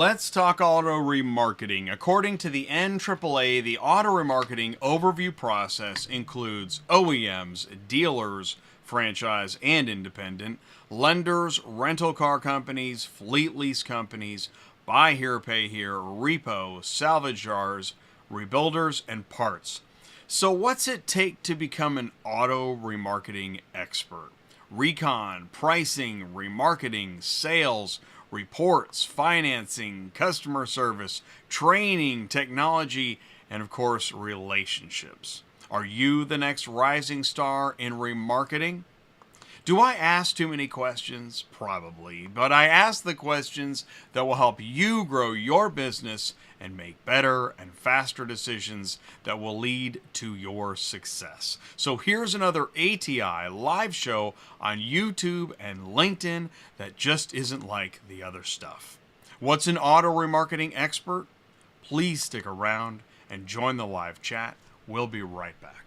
let's talk auto remarketing. According to the NAAA, the auto remarketing overview process includes OEMs, dealers, franchise and independent, lenders, rental car companies, fleet lease companies, buy here, pay here, repo, salvage yards, rebuilders, and parts. So what's it take to become an auto remarketing expert? Recon, pricing, remarketing, sales, reports, financing, customer service, training, technology, and of course, relationships. Are you the next rising star in remarketing? Do I ask too many questions? Probably, but I ask the questions that will help you grow your business and make better and faster decisions that will lead to your success. So here's another ATI live show on YouTube and LinkedIn that just isn't like the other stuff. What's an auto remarketing expert? Please stick around and join the live chat. We'll be right back.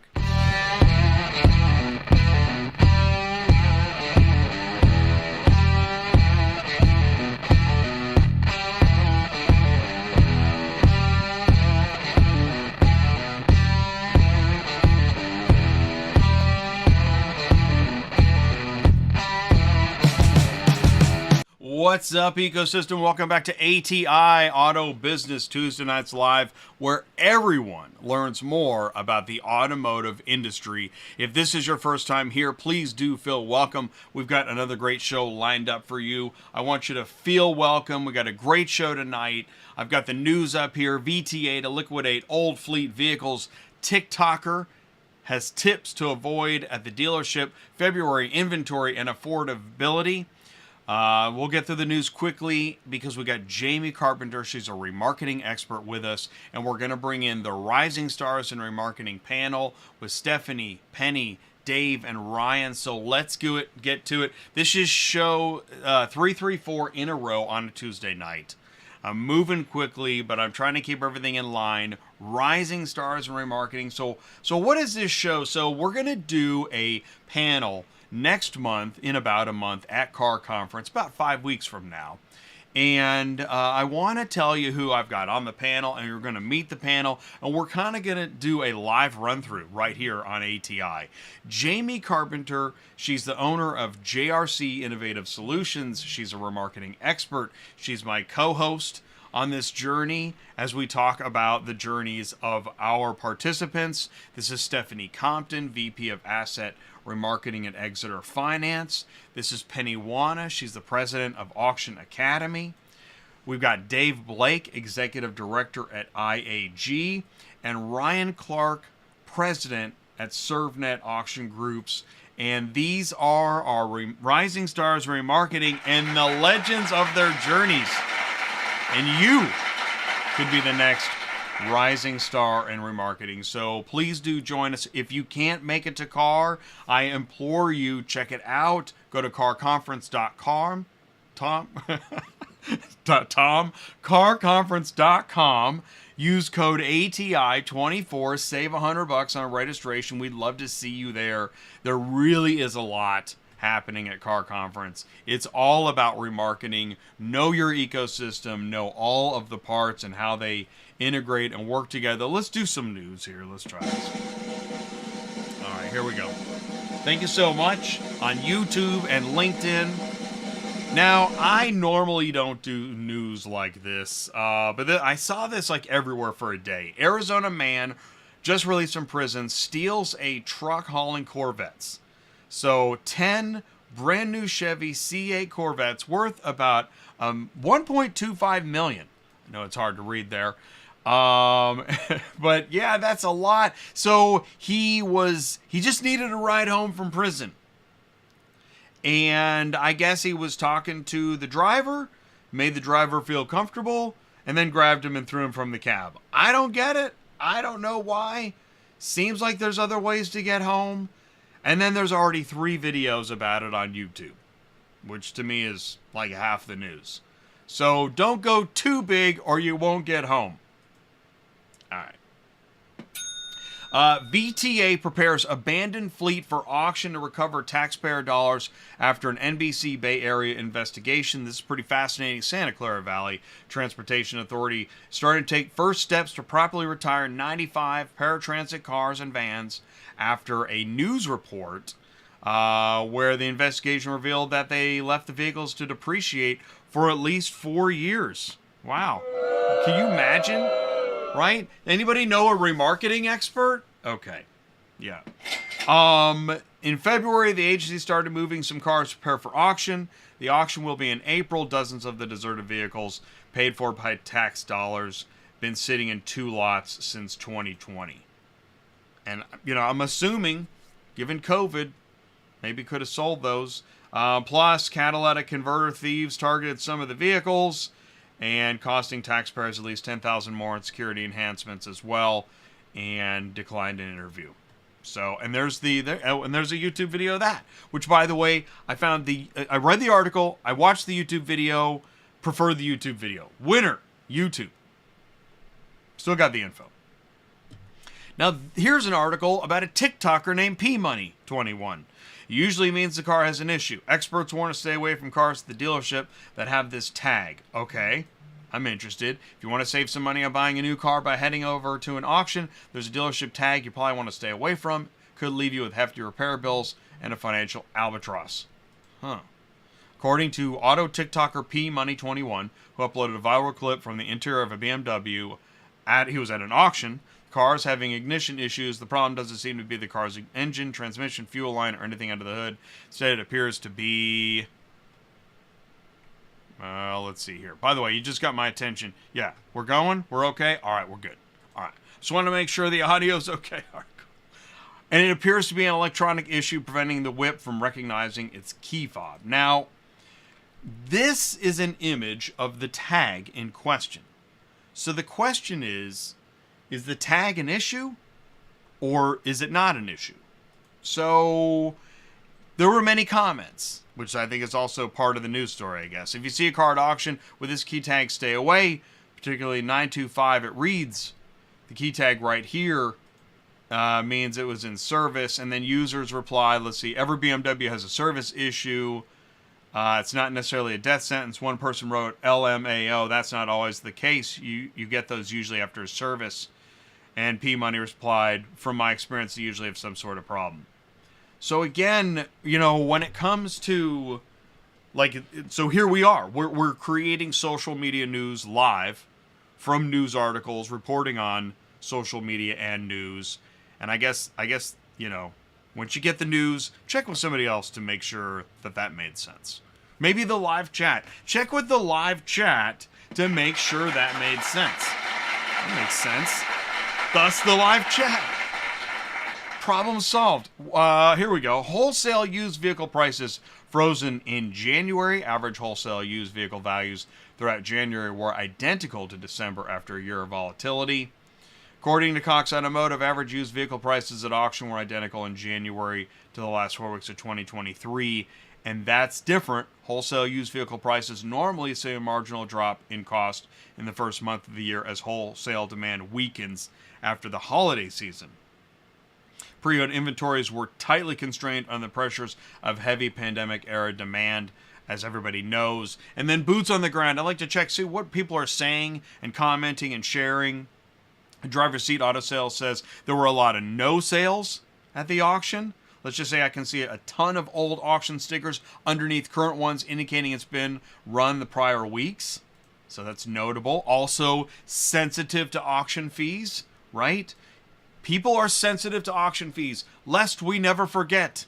What's up, ecosystem? Welcome back to ATI Auto Business Tuesday Nights Live, where everyone learns more about the automotive industry. If this is your first time here, please do feel welcome. We've got another great show lined up for you. I want you to feel welcome. We got a great show tonight. I've got the news up here. VTA to liquidate old fleet vehicles. TikToker has tips to avoid at the dealership. February inventory and affordability. We'll get through the news quickly because we got Jamye Carpenter. She's a remarketing expert with us, and we're going to bring in the Rising Stars in Remarketing panel with Stephanie, Penny, Dave, and Ryan. So let's get to it. This is show 334 in a row on a Tuesday night. I'm moving quickly, but I'm trying to keep everything in line. Rising Stars in Remarketing. So what is this show? So we're going to do a panel next month, in about a month, at Car Conference, about 5 weeks from now. And I want to tell you who I've got on the panel, and you're going to meet the panel, and we're kind of going to do a live run-through right here on ATI. Jamye Carpenter, she's the owner of JRC Innovative Solutions. She's a remarketing expert. She's my co-host on this journey as we talk about the journeys of our participants. This is Stephanie Compton, VP of Asset Remarketing at Exeter Finance. This is Penny Wana. She's the president of Auction Academy. We've got Dave Blake, executive director at IAG, and Ryan Clark, president at ServNet Auction Groups. And these are our rising stars remarketing and the legends of their journeys. And you could be the next rising star in remarketing. So please do join us. If you can't make it to CAR, I implore you, check it out. Go to carconference.com. carconference.com. Use code ATI24. Save $100 on registration. We'd love to see you there. There really is a lot happening at Car Conference. It's all about remarketing. Know your ecosystem, know all of the parts and how they integrate and work together. Let's do some news here. Let's try this. All right, here we go. Thank you so much on YouTube and LinkedIn. Now, I normally don't do news like this, but I saw this like everywhere for a day. Arizona man just released from prison steals a truck hauling corvettes. So 10 brand new Chevy C8 Corvettes worth about $1.25 million. I know it's hard to read there. But yeah, that's a lot. So he just needed a ride home from prison. And I guess he was talking to the driver, made the driver feel comfortable, and then grabbed him and threw him from the cab. I don't get it. I don't know why. Seems like there's other ways to get home. And then there's already 3 videos about it on YouTube, which to me is like half the news. So don't go too big or you won't get home. All right. VTA prepares abandoned fleet for auction to recover taxpayer dollars after an NBC Bay Area investigation. This is pretty fascinating. Santa Clara Valley Transportation Authority started to take first steps to properly retire 95 paratransit cars and vans after a news report where the investigation revealed that they left the vehicles to depreciate for at least 4 years. Wow. Can you imagine? Right? Anybody know a remarketing expert? Okay. Yeah. In February, the agency started moving some cars to prepare for auction. The auction will be in April. Dozens of the deserted vehicles paid for by tax dollars been sitting in 2 lots since 2020. And, I'm assuming, given COVID, maybe could have sold those. Plus, catalytic converter thieves targeted some of the vehicles and costing taxpayers at least $10,000 more in security enhancements as well, and declined an interview. So, and there's a YouTube video of that, which, by the way, I read the article, I watched the YouTube video, prefer the YouTube video. Winner, YouTube. Still got the info. Now, here's an article about a TikToker named P-Money21. Usually means the car has an issue. Experts warn to stay away from cars at the dealership that have this tag. Okay, I'm interested. If you want to save some money on buying a new car by heading over to an auction, there's a dealership tag you probably want to stay away from. Could leave you with hefty repair bills and a financial albatross. According to auto TikToker P-Money21, who uploaded a viral clip from the interior of a BMW, he was at an auction. Cars having ignition issues. The problem doesn't seem to be the car's engine, transmission, fuel line, or anything under the hood. Instead, it appears to be... let's see here. By the way, you just got my attention. Yeah, we're going? We're okay? All right, we're good. All right. Just want to make sure the audio's okay. All right, cool. And it appears to be an electronic issue preventing the whip from recognizing its key fob. Now, this is an image of the tag in question. So the question is the tag an issue or is it not an issue? So there were many comments, which I think is also part of the news story, I guess. If you see a car at auction with this key tag, stay away, particularly 925. It reads, the key tag right here means it was in service. And then users reply, let's see, every BMW has a service issue. It's not necessarily a death sentence. One person wrote LMAO. That's not always the case. You get those usually after a service. And P-Money replied, from my experience, they usually have some sort of problem. So again, when it comes to, so here we are. We're creating social media news live from news articles, reporting on social media and news. And I guess, once you get the news, check with somebody else to make sure that made sense. Maybe the live chat. Check with the live chat to make sure that made sense. That makes sense. Thus the live chat. Problem solved. Here we go. Wholesale used vehicle prices frozen in January. Average wholesale used vehicle values throughout January were identical to December after a year of volatility. According to Cox Automotive, average used vehicle prices at auction were identical in January to the last 4 weeks of 2023. And that's different. Wholesale used vehicle prices normally see a marginal drop in cost in the first month of the year as wholesale demand weakens after the holiday season. Pre-owned inventories were tightly constrained under the pressures of heavy pandemic-era demand, as everybody knows. And then boots on the ground. I like to see what people are saying and commenting and sharing. Driver's Seat Auto Sales says there were a lot of no sales at the auction. Let's just say I can see a ton of old auction stickers underneath current ones indicating it's been run the prior weeks. So that's notable. Also sensitive to auction fees, right? People are sensitive to auction fees, lest we never forget.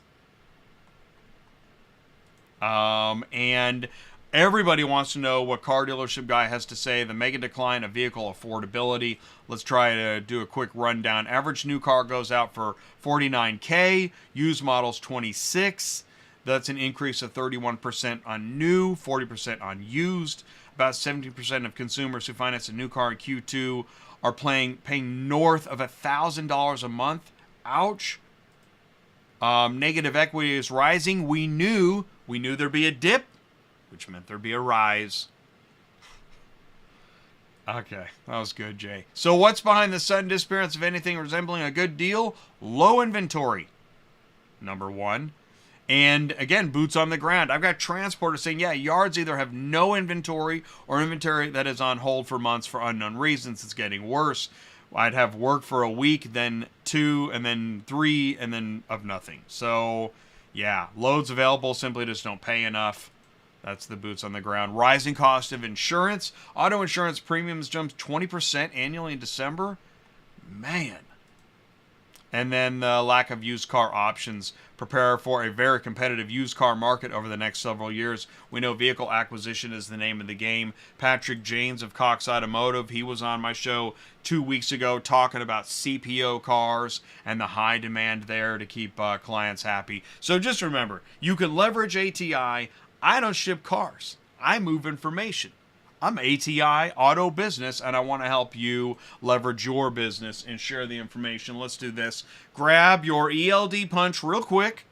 And everybody wants to know what Car Dealership Guy has to say. The mega decline of vehicle affordability. Let's try to do a quick rundown. Average new car goes out for $49K. Used models $26. That's an increase of 31% on new, 40% on used. About 70% of consumers who finance a new car in Q2 are paying north of $1,000 a month. Ouch. Negative equity is rising. We knew there'd be a dip, which meant there'd be a rise. Okay, that was good, Jay. So what's behind the sudden disappearance of anything resembling a good deal? Low inventory, number one. And again, boots on the ground. I've got transporters saying, yeah, yards either have no inventory or inventory that is on hold for months for unknown reasons. It's getting worse. I'd have work for a week, then 2, and then 3, and then of nothing. So, yeah, loads available, simply just don't pay enough. That's the boots on the ground. Rising cost of insurance. Auto insurance premiums jumped 20% annually in December. Man. And then the lack of used car options. Prepare for a very competitive used car market over the next several years. We know vehicle acquisition is the name of the game. Patrick James of Cox Automotive, he was on my show 2 weeks ago talking about CPO cars and the high demand there to keep clients happy. So just remember, you can leverage ATI. I don't ship cars. I move information. I'm ATI Auto Business, and I want to help you leverage your business and share the information. Let's do this. Grab your ELD punch real quick,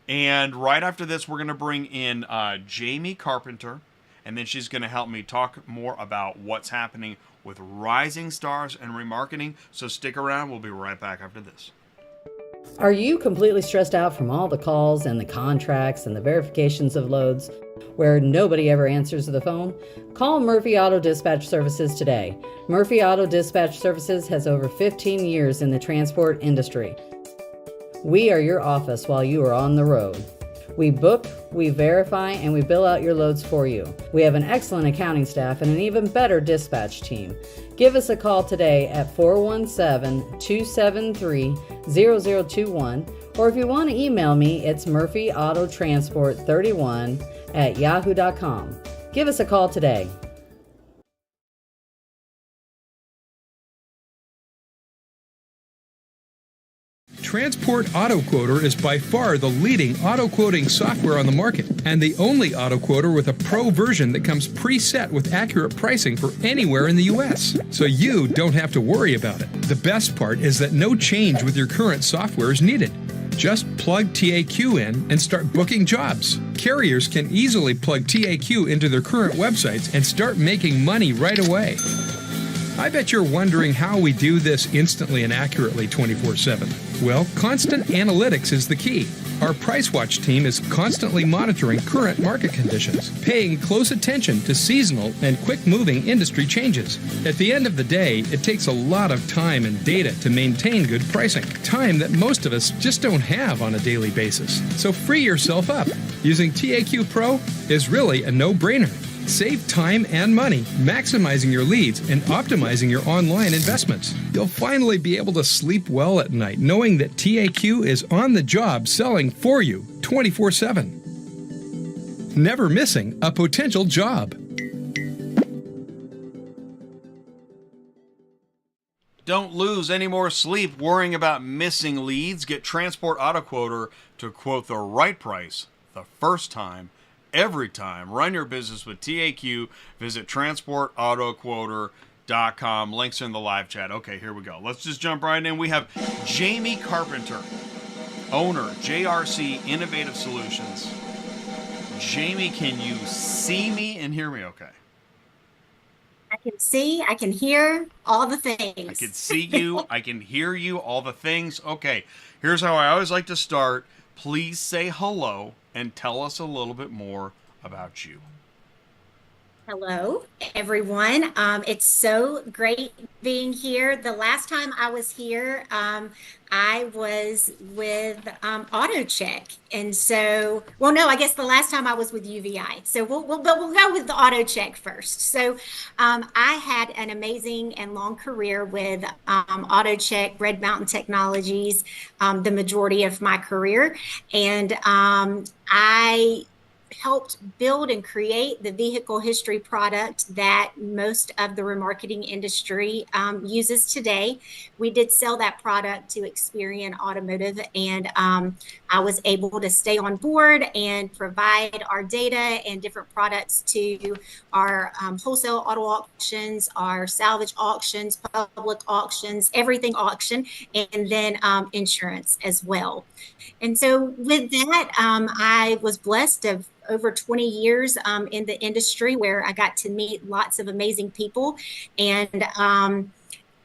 and right after this, we're going to bring in Jamye Carpenter, and then she's going to help me talk more about what's happening with rising stars and remarketing. So stick around. We'll be right back after this. Are you completely stressed out from all the calls and the contracts and the verifications of loads where nobody ever answers the phone? Call Murphy Auto Dispatch Services today. Murphy Auto Dispatch Services has over 15 years in the transport industry. We are your office while you are on the road. We book, we verify, and we bill out your loads for you. We have an excellent accounting staff and an even better dispatch team. Give us a call today at 417-273-0021, or if you want to email me, it's murphyautotransport31@yahoo.com. Give us a call today. Transport Auto Quoter is by far the leading auto quoting software on the market, and the only auto quoter with a pro version that comes preset with accurate pricing for anywhere in the U.S., so you don't have to worry about it. The best part is that no change with your current software is needed. Just plug TAQ in and start booking jobs. Carriers can easily plug TAQ into their current websites and start making money right away. I bet you're wondering how we do this instantly and accurately 24/7. Well, constant analytics is the key. Our Price Watch team is constantly monitoring current market conditions, paying close attention to seasonal and quick-moving industry changes. At the end of the day, it takes a lot of time and data to maintain good pricing, time that most of us just don't have on a daily basis. So free yourself up. Using TAQ Pro is really a no-brainer. Save time and money, maximizing your leads and optimizing your online investments. You'll finally be able to sleep well at night knowing that TAQ is on the job selling for you 24/7. Never missing a potential job. Don't lose any more sleep worrying about missing leads. Get Transport Auto Quoter to quote the right price the first time, every time. Run your business with TAQ. Visit transportautoquoter.com. Links are in the live chat. Okay, here we go. Let's just jump right in. We have Jamye Carpenter, owner, JRC Innovative Solutions. Jamye, can you see me and hear me okay? I can see, I can hear all the things. I can see you, I can hear you, all the things. Okay, here's how I always like to start. Please say hello and tell us a little bit more about you. Hello, everyone. It's so great being here. The last time I was here, I was with AutoCheck. And so, well, no, I guess the last time I was with UVI. So we'll go with the AutoCheck first. So I had an amazing and long career with AutoCheck, Red Mountain Technologies, the majority of my career. And I helped build and create the vehicle history product that most of the remarketing industry uses today. We did sell that product to Experian Automotive, and I was able to stay on board and provide our data and different products to our wholesale auto auctions, our salvage auctions, public auctions, everything auction, and then insurance as well. And so with that, I was blessed over 20 years in the industry, where I got to meet lots of amazing people. And I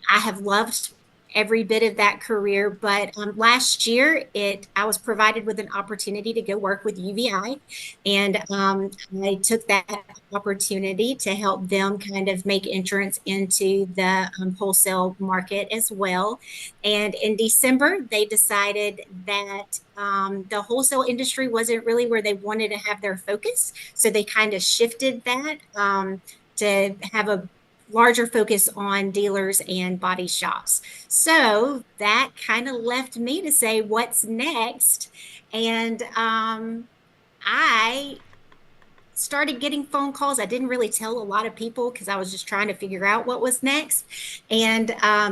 have loved every bit of that career. But last year, I was provided with an opportunity to go work with UVI, and I took that opportunity to help them kind of make entrance into the wholesale market as well. And in December, they decided that the wholesale industry wasn't really where they wanted to have their focus, so they kind of shifted that to have a larger focus on dealers and body shops. So that kind of left me to say, what's next? And I started getting phone calls. I didn't really tell a lot of people because I was just trying to figure out what was next. And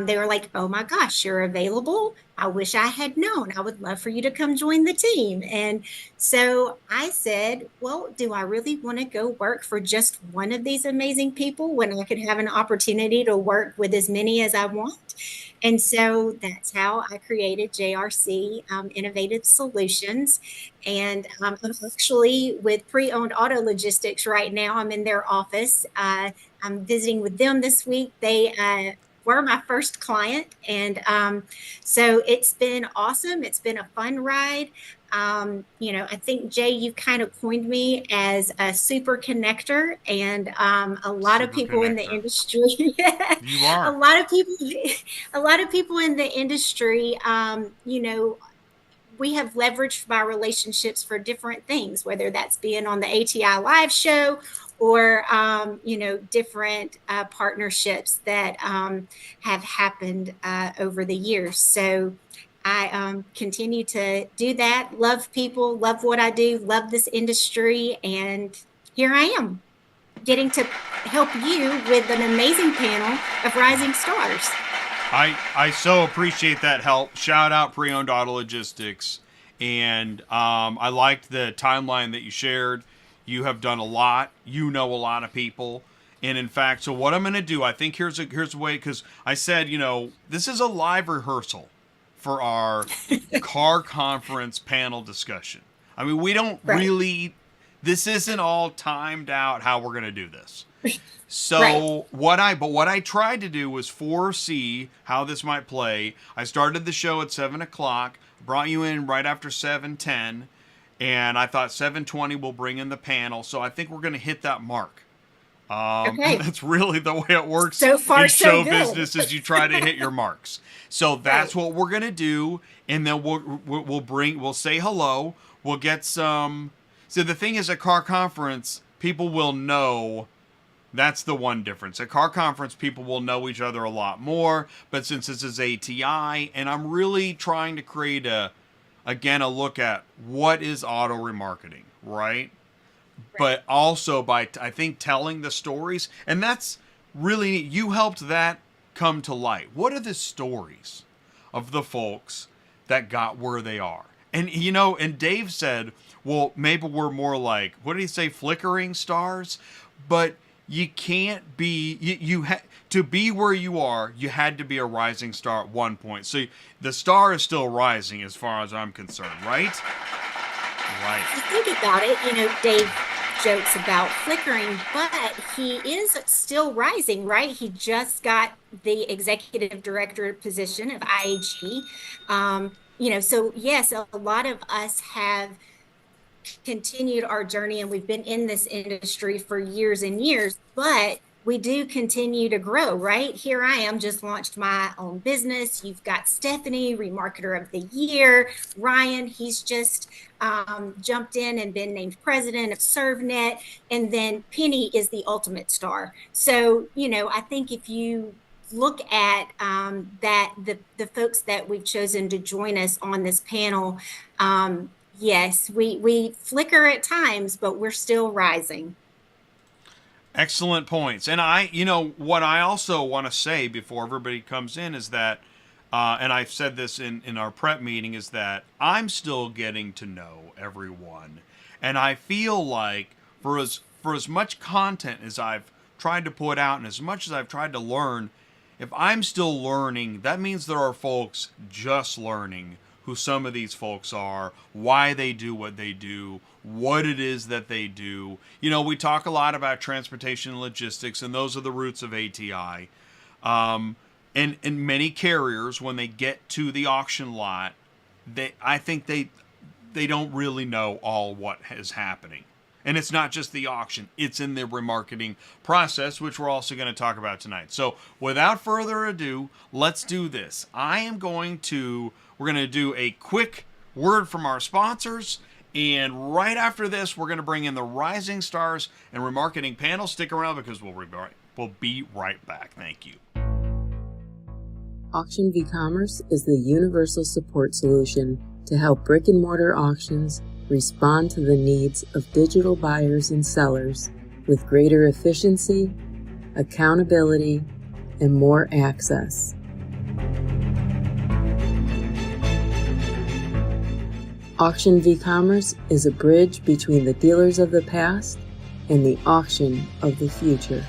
they were like, oh my gosh, you're available. I wish I had known. I would love for you to come join the team. And so I said, well, do I really want to go work for just one of these amazing people when I could have an opportunity to work with as many as I want? And so that's how I created JRC Innovative Solutions. And I'm actually with Pre-Owned Auto Logistics right now. I'm in their office. I'm visiting with them this week. They were my first client. And so it's been awesome. It's been a fun ride. I think, Jay, you kind of coined me as a super connector, and a lot of people in the industry. You are. A lot of people in the industry, we have leveraged my relationships for different things, whether that's being on the ATI live show or, different partnerships that have happened over the years. So I continue to do that, love people, love what I do, love this industry. And here I am getting to help you with an amazing panel of rising stars. I so appreciate that help. Shout out Pre-Owned Auto Logistics. And I liked the timeline that you shared. You have done a lot. You know a lot of people. And in fact, so what I'm going to do, I think here's a way, because I said, this is a live rehearsal for our car conference panel discussion. I mean, we don't really, this isn't all timed out how we're going to do this. So what I tried to do was foresee how this might play. I started the show at 7:00, brought you in right after 7:10, and I thought 7:20 will bring in the panel. So I think we're going to hit that mark. That's really the way it works so far, in show good. business, is you try to hit your marks. So that's what we're going to do. And then we'll say hello. We'll get some. So the thing is, at car conference, people will know. That's the one difference. At car conference, people will know each other a lot more. But since this is ATI, and I'm really trying to create a look at what is auto remarketing, right? But also by, I think, telling the stories. And that's really, you helped that come to light. What are the stories of the folks that got where they are? And, and Dave said, well, maybe we're more like, what did he say, flickering stars? But you can't be, to be where you are, you had to be a rising star at one point. So the star is still rising as far as I'm concerned, right? Right. If you think about it, Dave jokes about flickering, but he is still rising, right? He just got the executive director position of IAG. So yes, a lot of us have continued our journey, and we've been in this industry for years and years, but we do continue to grow, right? Here I am, just launched my own business. You've got Stephanie, Remarketer of the Year. Ryan, he's just jumped in and been named president of ServNet. And then Penny is the ultimate star. So, I think if you look at the folks that we've chosen to join us on this panel, yes, we flicker at times, but we're still rising. Excellent points. And what I also want to say before everybody comes in is that, and I've said this in our prep meeting, is that I'm still getting to know everyone. And I feel like for as much content as I've tried to put out and as much as I've tried to learn, if I'm still learning, that means there are folks just learning who some of these folks are, why they do what they do, what it is that they do. You know, we talk a lot about transportation and logistics, and those are the roots of ATI. And many carriers, when they get to the auction lot, I think they don't really know all what is happening. And it's not just the auction, it's in the remarketing process, which we're also going to talk about tonight. So without further ado, let's do this. We're going to do a quick word from our sponsors. And right after this, we're going to bring in the Rising Stars and Remarketing panel. Stick around because we'll be right back. Thank you. AuctionVCommerce is the universal support solution to help brick-and-mortar auctions respond to the needs of digital buyers and sellers with greater efficiency, accountability, and more access. AuctionVCommerce is a bridge between the dealers of the past and the auction of the future.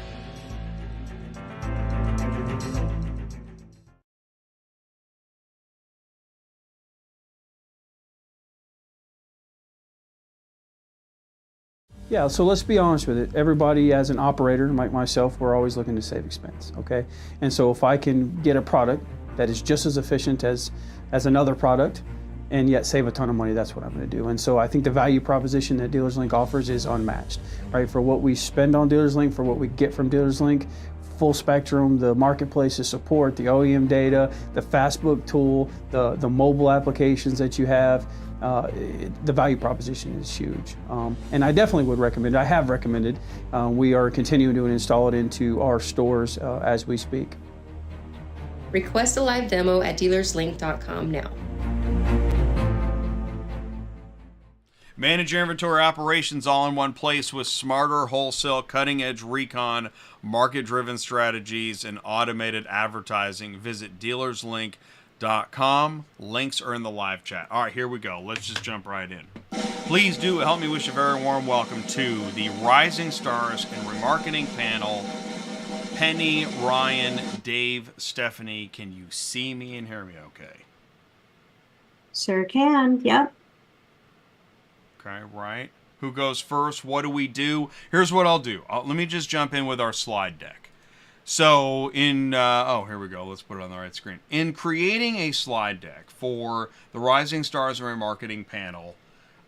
Yeah, so let's be honest with it. Everybody, as an operator, like myself, we're always looking to save expense, okay? And so if I can get a product that is just as efficient as another product and yet save a ton of money, that's what I'm going to do. And so I think the value proposition that Dealerslink offers is unmatched, right? For what we spend on Dealerslink, for what we get from Dealerslink, full spectrum, the marketplace's support, the OEM data, the Fastbook tool, the mobile applications that you have, the value proposition is huge. And I definitely would recommend, I have recommended, we are continuing to install it into our stores as we speak. Request a live demo at dealerslink.com now. Manage your inventory operations all in one place with smarter wholesale, cutting-edge Recon, market-driven strategies, and automated advertising. Visit dealerslink.com. Links are in the live chat. All right, here we go. Let's just jump right in. Please do help me wish a very warm welcome to the Rising Stars and Remarketing panel. Penny, Ryan, Dave, Stephanie, can you see me and hear me okay? Sure can, yep. Okay, right. Who goes first? What do we do? Here's what I'll do. Let me just jump in with our slide deck. So here we go. Let's put it on the right screen. In creating a slide deck for the Rising Stars and Remarketing panel,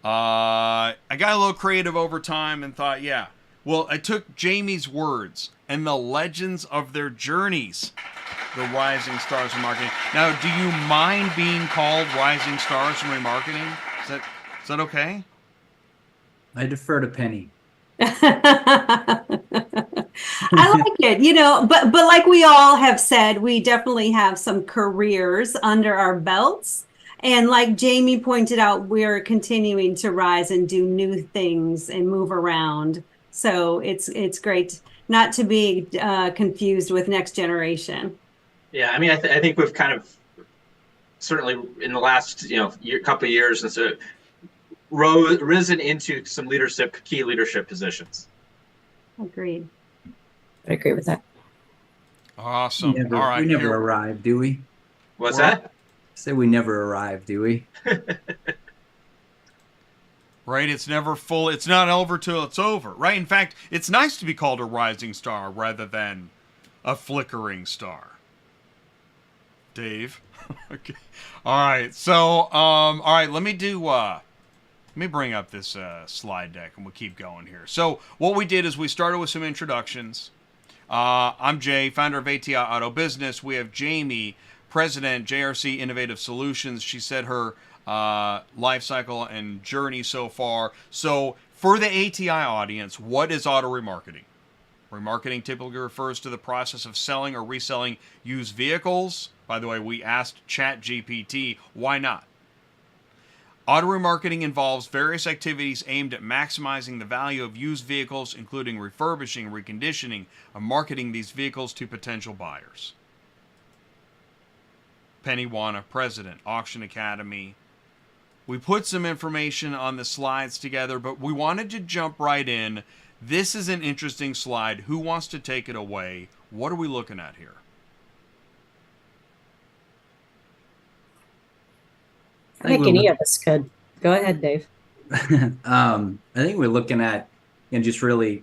I got a little creative over time and thought, I took Jamie's words and the legends of their journeys, the Rising Stars and Remarketing. Now, do you mind being called Rising Stars and Remarketing? Is that okay? I defer to Penny. I like it, but like we all have said, we definitely have some careers under our belts. And like Jamie pointed out, we're continuing to rise and do new things and move around. So it's great not to be confused with next generation. Yeah, I mean, I think we've kind of certainly in the last couple of years and so risen into some key leadership positions. Agreed. I agree with that. Awesome. All right. We never arrive, do we? What's that? Say we never arrive, do we? Right? It's never full. It's not over till it's over. Right? In fact, it's nice to be called a rising star rather than a flickering star. Dave. Okay. All right. So, let me bring up this slide deck and we'll keep going here. So what we did is we started with some introductions. I'm Jay, founder of ATI Auto Business. We have Jamie, president, JRC Innovative Solutions. She said her life cycle and journey so far. So for the ATI audience, what is auto remarketing? Remarketing typically refers to the process of selling or reselling used vehicles. By the way, we asked ChatGPT, why not? Auto remarketing involves various activities aimed at maximizing the value of used vehicles, including refurbishing, reconditioning, and marketing these vehicles to potential buyers. Penny Wana, president, Auction Academy. We put some information on the slides together, but we wanted to jump right in. This is an interesting slide. Who wants to take it away? What are we looking at here? I think any of us could. Go ahead, Dave. I think we're looking at, just really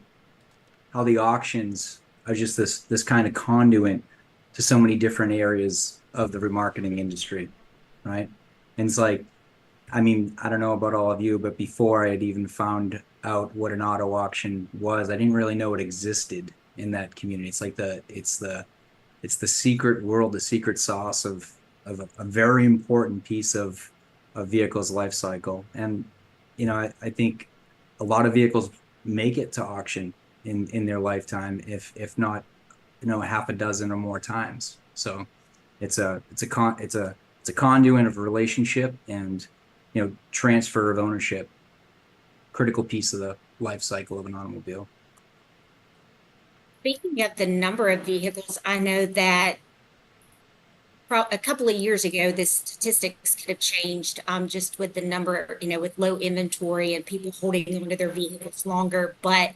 how the auctions are just this kind of conduit to so many different areas of the remarketing industry, right? And it's like, I mean, I don't know about all of you, but before I had even found out what an auto auction was, I didn't really know it existed in that community. It's like it's the secret world, the secret sauce of a very important piece of a vehicle's life cycle. And I think a lot of vehicles make it to auction in their lifetime, if not half a dozen or more times. So it's a conduit of relationship and transfer of ownership, critical piece of the life cycle of an automobile. Speaking of the number of vehicles, I know that a couple of years ago, the statistics could have changed just with the number, with low inventory and people holding onto their vehicles longer. But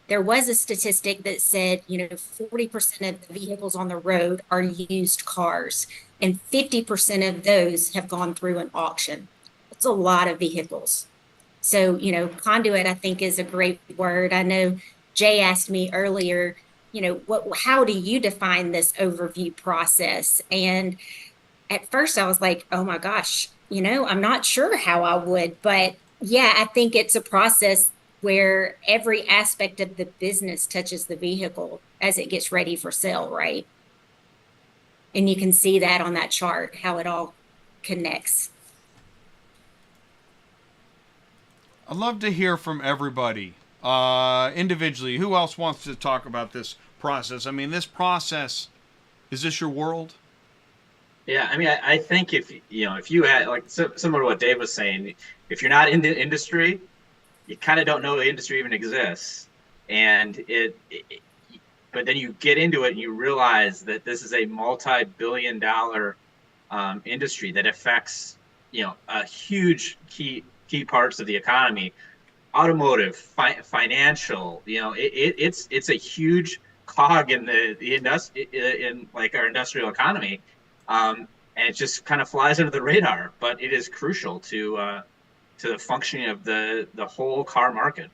there was a statistic that said, 40% of the vehicles on the road are used cars, and 50% of those have gone through an auction. It's a lot of vehicles. So, conduit, I think, is a great word. I know Jay asked me earlier, how do you define this overview process? And at first I was like, oh my gosh, I'm not sure how I would, but yeah, I think it's a process where every aspect of the business touches the vehicle as it gets ready for sale, right? And you can see that on that chart, how it all connects. I'd love to hear from everybody individually. Who else wants to talk about this process? I mean, this process, is this your world? Yeah, I mean, I think if you had, like, similar to what Dave was saying, if you're not in the industry, you kind of don't know the industry even exists. And but then you get into it and you realize that this is a multi-billion-dollar industry that affects, a huge key parts of the economy, automotive, financial. It's a huge cog in in like our industrial economy, and it just kind of flies under the radar. But it is crucial to the functioning of the whole car market.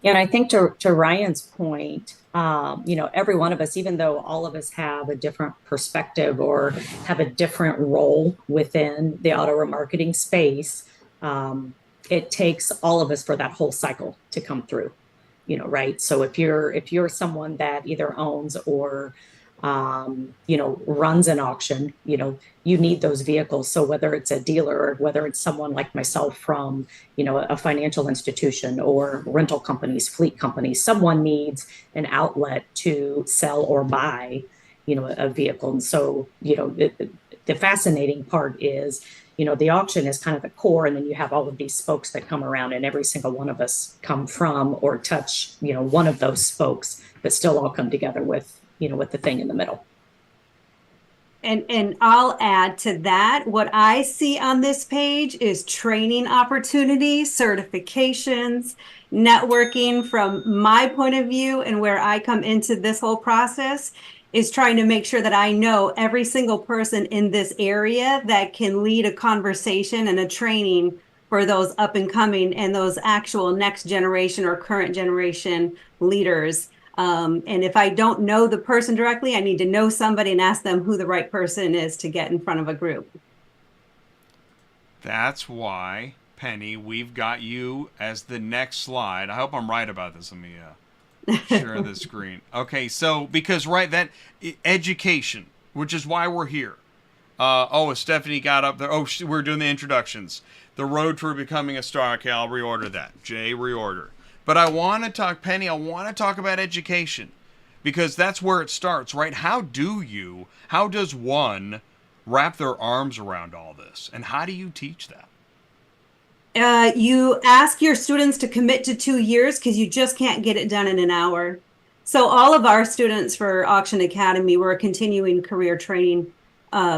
And I think to Ryan's point, every one of us, even though all of us have a different perspective or have a different role within the auto remarketing space, it takes all of us for that whole cycle to come through, right? So if you're someone that either owns or runs an auction, you need those vehicles. So whether it's a dealer or whether it's someone like myself from, a financial institution or rental companies, fleet companies, someone needs an outlet to sell or buy, a vehicle. And so, the fascinating part is, the auction is kind of the core, and then you have all of these spokes that come around, and every single one of us come from or touch, one of those spokes, but still all come together with the thing in the middle. And I'll add to that, what I see on this page is training opportunities, certifications, networking. From my point of view and where I come into this whole process is trying to make sure that I know every single person in this area that can lead a conversation and a training for those up and coming and those actual next generation or current generation leaders. And if I don't know the person directly, I need to know somebody and ask them who the right person is to get in front of a group. That's why, Penny, we've got you as the next slide. I hope I'm right about this. Let me share the screen. Okay, so because that education, which is why we're here. Stephanie got up there. We're doing the introductions. The road to becoming a star. Okay, I'll reorder that. Jay, reorder. But I want to talk, Penny, I want to talk about education, because that's where it starts, right? How does one wrap their arms around all this? And how do you teach that? You ask your students to commit to 2 years because you just can't get it done in an hour. So all of our students for Auction Academy, we're a continuing career training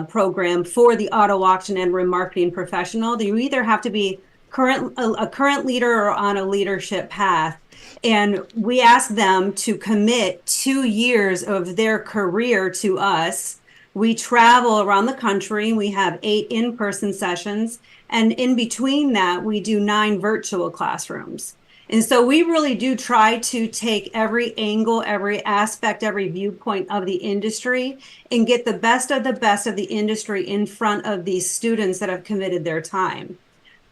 program for the auto auction and remarketing professional. You either have to be a current leader or on a leadership path. And we ask them to commit 2 years of their career to us We travel around the country. We have 8 in-person sessions. And in between that, we do 9 virtual classrooms. And so we really do try to take every angle, every aspect, every viewpoint of the industry and get the best of the industry in front of these students that have committed their time.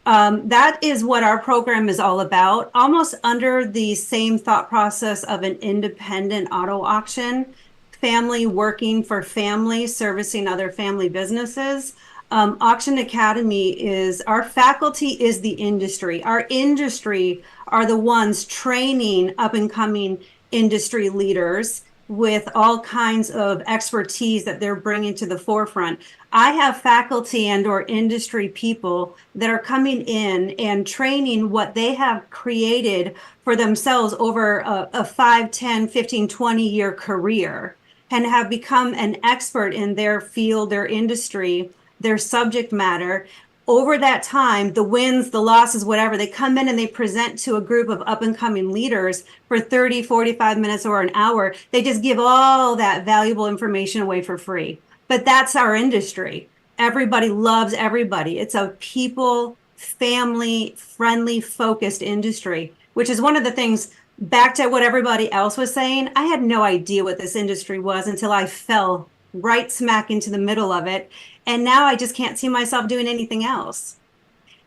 That is what our program is all about, almost under the same thought process of an independent auto auction, family working for family, servicing other family businesses. Auction Academy is, our faculty is the industry. Our industry are the ones training up and coming industry leaders with all kinds of expertise that they're bringing to the forefront. I have faculty and or industry people that are coming in and training what they have created for themselves over a 5, 10, 15, 20-year career and have become an expert in their field, their industry, their subject matter. Over that time, the wins, the losses, whatever, they come in and they present to a group of up and coming leaders for 30, 45 minutes or an hour. They just give all that valuable information away for free. But that's our industry. Everybody loves everybody. It's a people, family, friendly, focused industry, which is one of the things, back to what everybody else was saying. I had no idea what this industry was until I fell right smack into the middle of it. And now I just can't see myself doing anything else.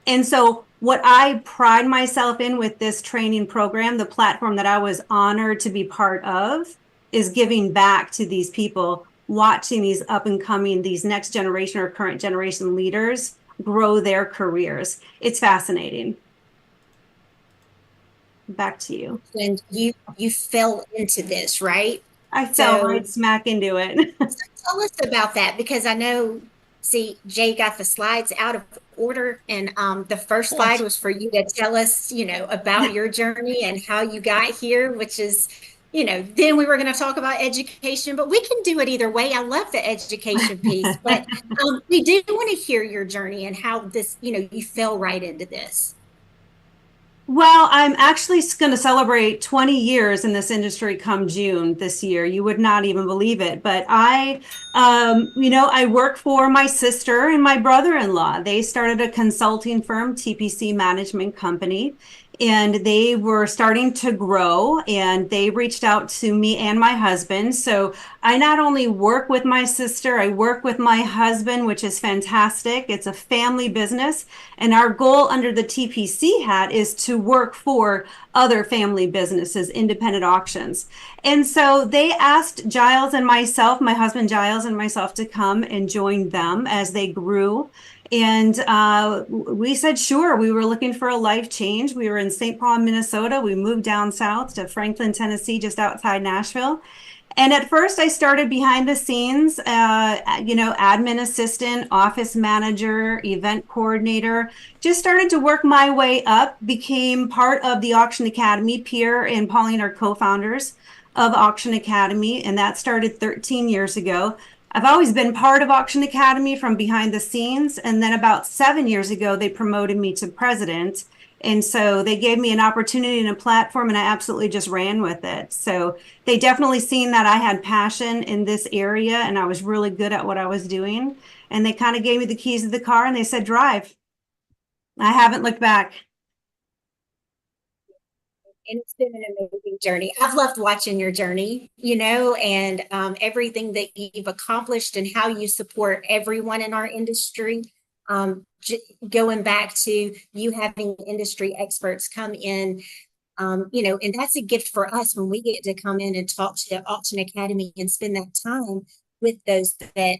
And so what I pride myself in with this training program, the platform that I was honored to be part of, is giving back to these people, watching these up and coming, these next generation or current generation leaders grow their careers. It's fascinating. Back to you. And you fell into this, right? I fell right smack into it. Tell us about that, because I know, see, Jay got the slides out of order, and the first slide was for you to tell us, about your journey and how you got here, which is, then we were going to talk about education, but we can do it either way. I love the education piece, but we do want to hear your journey and how this, you fell right into this. Well, I'm actually going to celebrate 20 years in this industry come June this year. You would not even believe it. But I work for my sister and my brother-in-law. They started a consulting firm, TPC Management Company, and they were starting to grow, and they reached out to me and my husband. So I not only work with my sister, I work with my husband, which is fantastic. It's a family business. And our goal under the TPC hat is to work for other family businesses, independent auctions. And so they asked Giles and myself, my husband Giles and myself, to come and join them as they grew. And we said, sure. We were looking for a life change. We were in St. Paul, Minnesota. We moved down south to Franklin, Tennessee, just outside Nashville. And at first I started behind the scenes, admin assistant, office manager, event coordinator, just started to work my way up, became part of the Auction Academy. Pierre and Pauline are co-founders of Auction Academy, and that started 13 years ago. I've always been part of Auction Academy from behind the scenes. And then about 7 years ago, they promoted me to president. And so they gave me an opportunity and a platform, and I absolutely just ran with it. So they definitely seen that I had passion in this area and I was really good at what I was doing. And they kind of gave me the keys to the car and they said, drive. I haven't looked back. And it's been an amazing journey. I've loved watching your journey, and everything that you've accomplished and how you support everyone in our industry. Going back to you having industry experts come in, and that's a gift for us when we get to come in and talk to the Auction Academy and spend that time with those that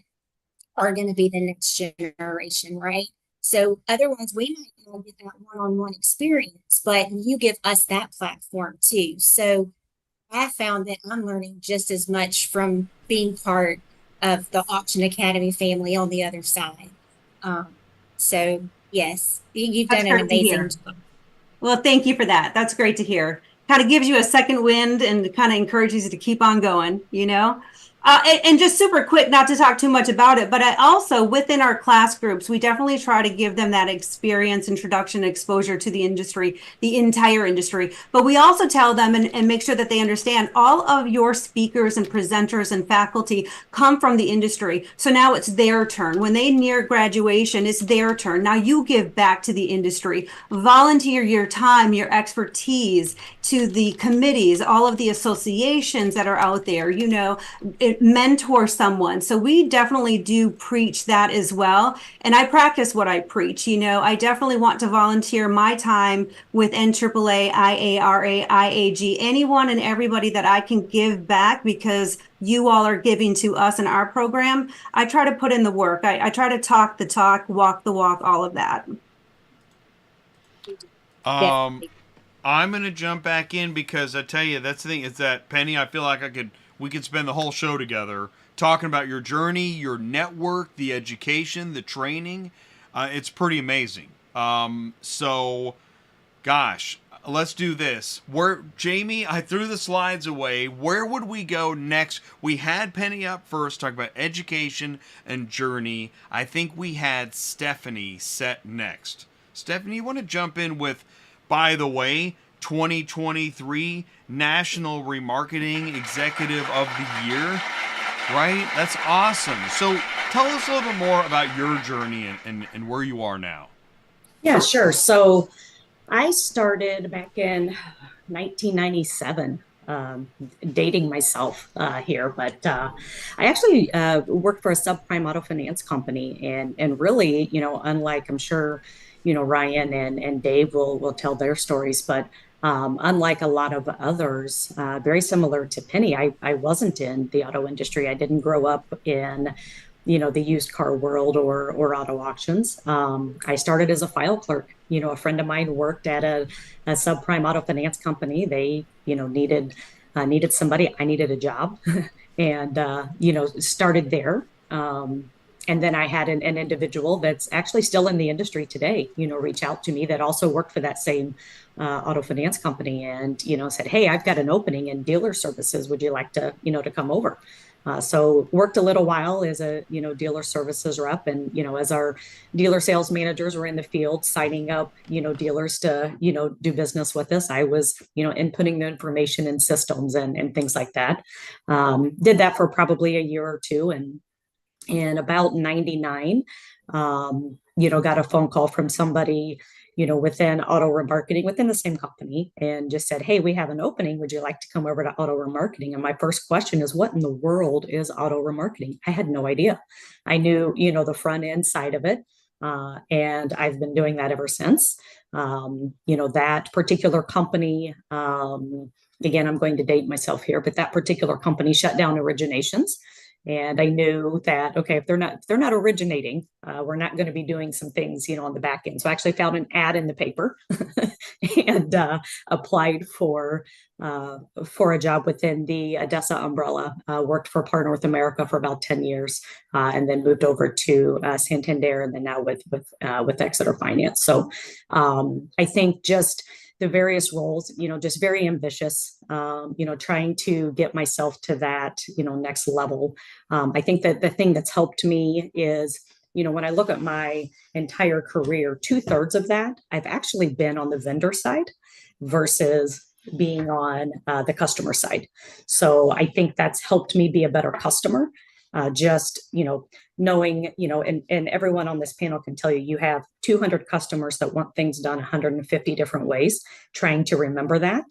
are going to be the next generation, right? So otherwise, we might not get that one-on-one experience, but you give us that platform too. So I found that I'm learning just as much from being part of the Auction Academy family on the other side. So yes, you've done an amazing job. Well, thank you for that. That's great to hear. Kind of gives you a second wind and kind of encourages you to keep on going, And just super quick, not to talk too much about it, but I also within our class groups, we definitely try to give them that experience, introduction, exposure to the industry, the entire industry. But we also tell them and make sure that they understand all of your speakers and presenters and faculty come from the industry. So now it's their turn. When they near graduation, it's their turn. Now you give back to the industry, volunteer your time, your expertise to the committees, all of the associations that are out there, mentor someone. So we definitely do preach that as well. And I practice what I preach. I definitely want to volunteer my time with NAAA, IARA, IAG, anyone and everybody that I can give back because you all are giving to us in our program. I try to put in the work. I try to talk the talk, walk the walk, all of that. I'm going to jump back in because I tell you, that's the thing is that Penny, I feel like we could spend the whole show together talking about your journey, your network, the education, the training. It's pretty amazing. So, gosh, let's do this. Jamye, I threw the slides away. Where would we go next? We had Penny up first, talk about education and journey. I think we had Stephanie set next. Stephanie, you want to jump in with, by the way, 2023 National Remarketing Executive of the Year, right? That's awesome. So tell us a little bit more about your journey and where you are now. Yeah, sure. So I started back in 1997, dating myself here, but I actually worked for a subprime auto finance company, and really, unlike I'm sure, Ryan and Dave will tell their stories, but unlike a lot of others, very similar to Penny, I wasn't in the auto industry. I didn't grow up in the used car world or auto auctions. I started as a file clerk. A friend of mine worked at a subprime auto finance company. They, needed somebody. I needed a job, and started there. And then I had an individual that's actually still in the industry today, reach out to me that also worked for that same auto finance company, and said, "Hey, I've got an opening in dealer services. Would you like to come over?" So worked a little while as a dealer services rep, and as our dealer sales managers were in the field signing up dealers to do business with us, I was inputting the information in systems and things like that. Did that for probably a year or two, and in about 99, got a phone call from somebody within auto remarketing within the same company, and just said, "Hey, we have an opening. Would you like to come over to auto remarketing?" And my first question is, what in the world is auto remarketing? I had no idea. I knew, the front end side of it. And I've been doing that ever since. That particular company, again, I'm going to date myself here, but that particular company shut down originations. And I knew that, okay, if they're not originating, we're not going to be doing some things, on the back end. So I actually found an ad in the paper and applied for a job within the ADESA umbrella. Worked for Par North America for about 10 years, and then moved over to Santander, and then now with Exeter Finance. So I think just the various roles, just very ambitious, trying to get myself to that, next level. I think that the thing that's helped me is, when I look at my entire career, 2/3 of that, I've actually been on the vendor side versus being on the customer side. So I think that's helped me be a better customer. Just, knowing, and everyone on this panel can tell you, you have 200 customers that want things done 150 different ways, trying to remember that,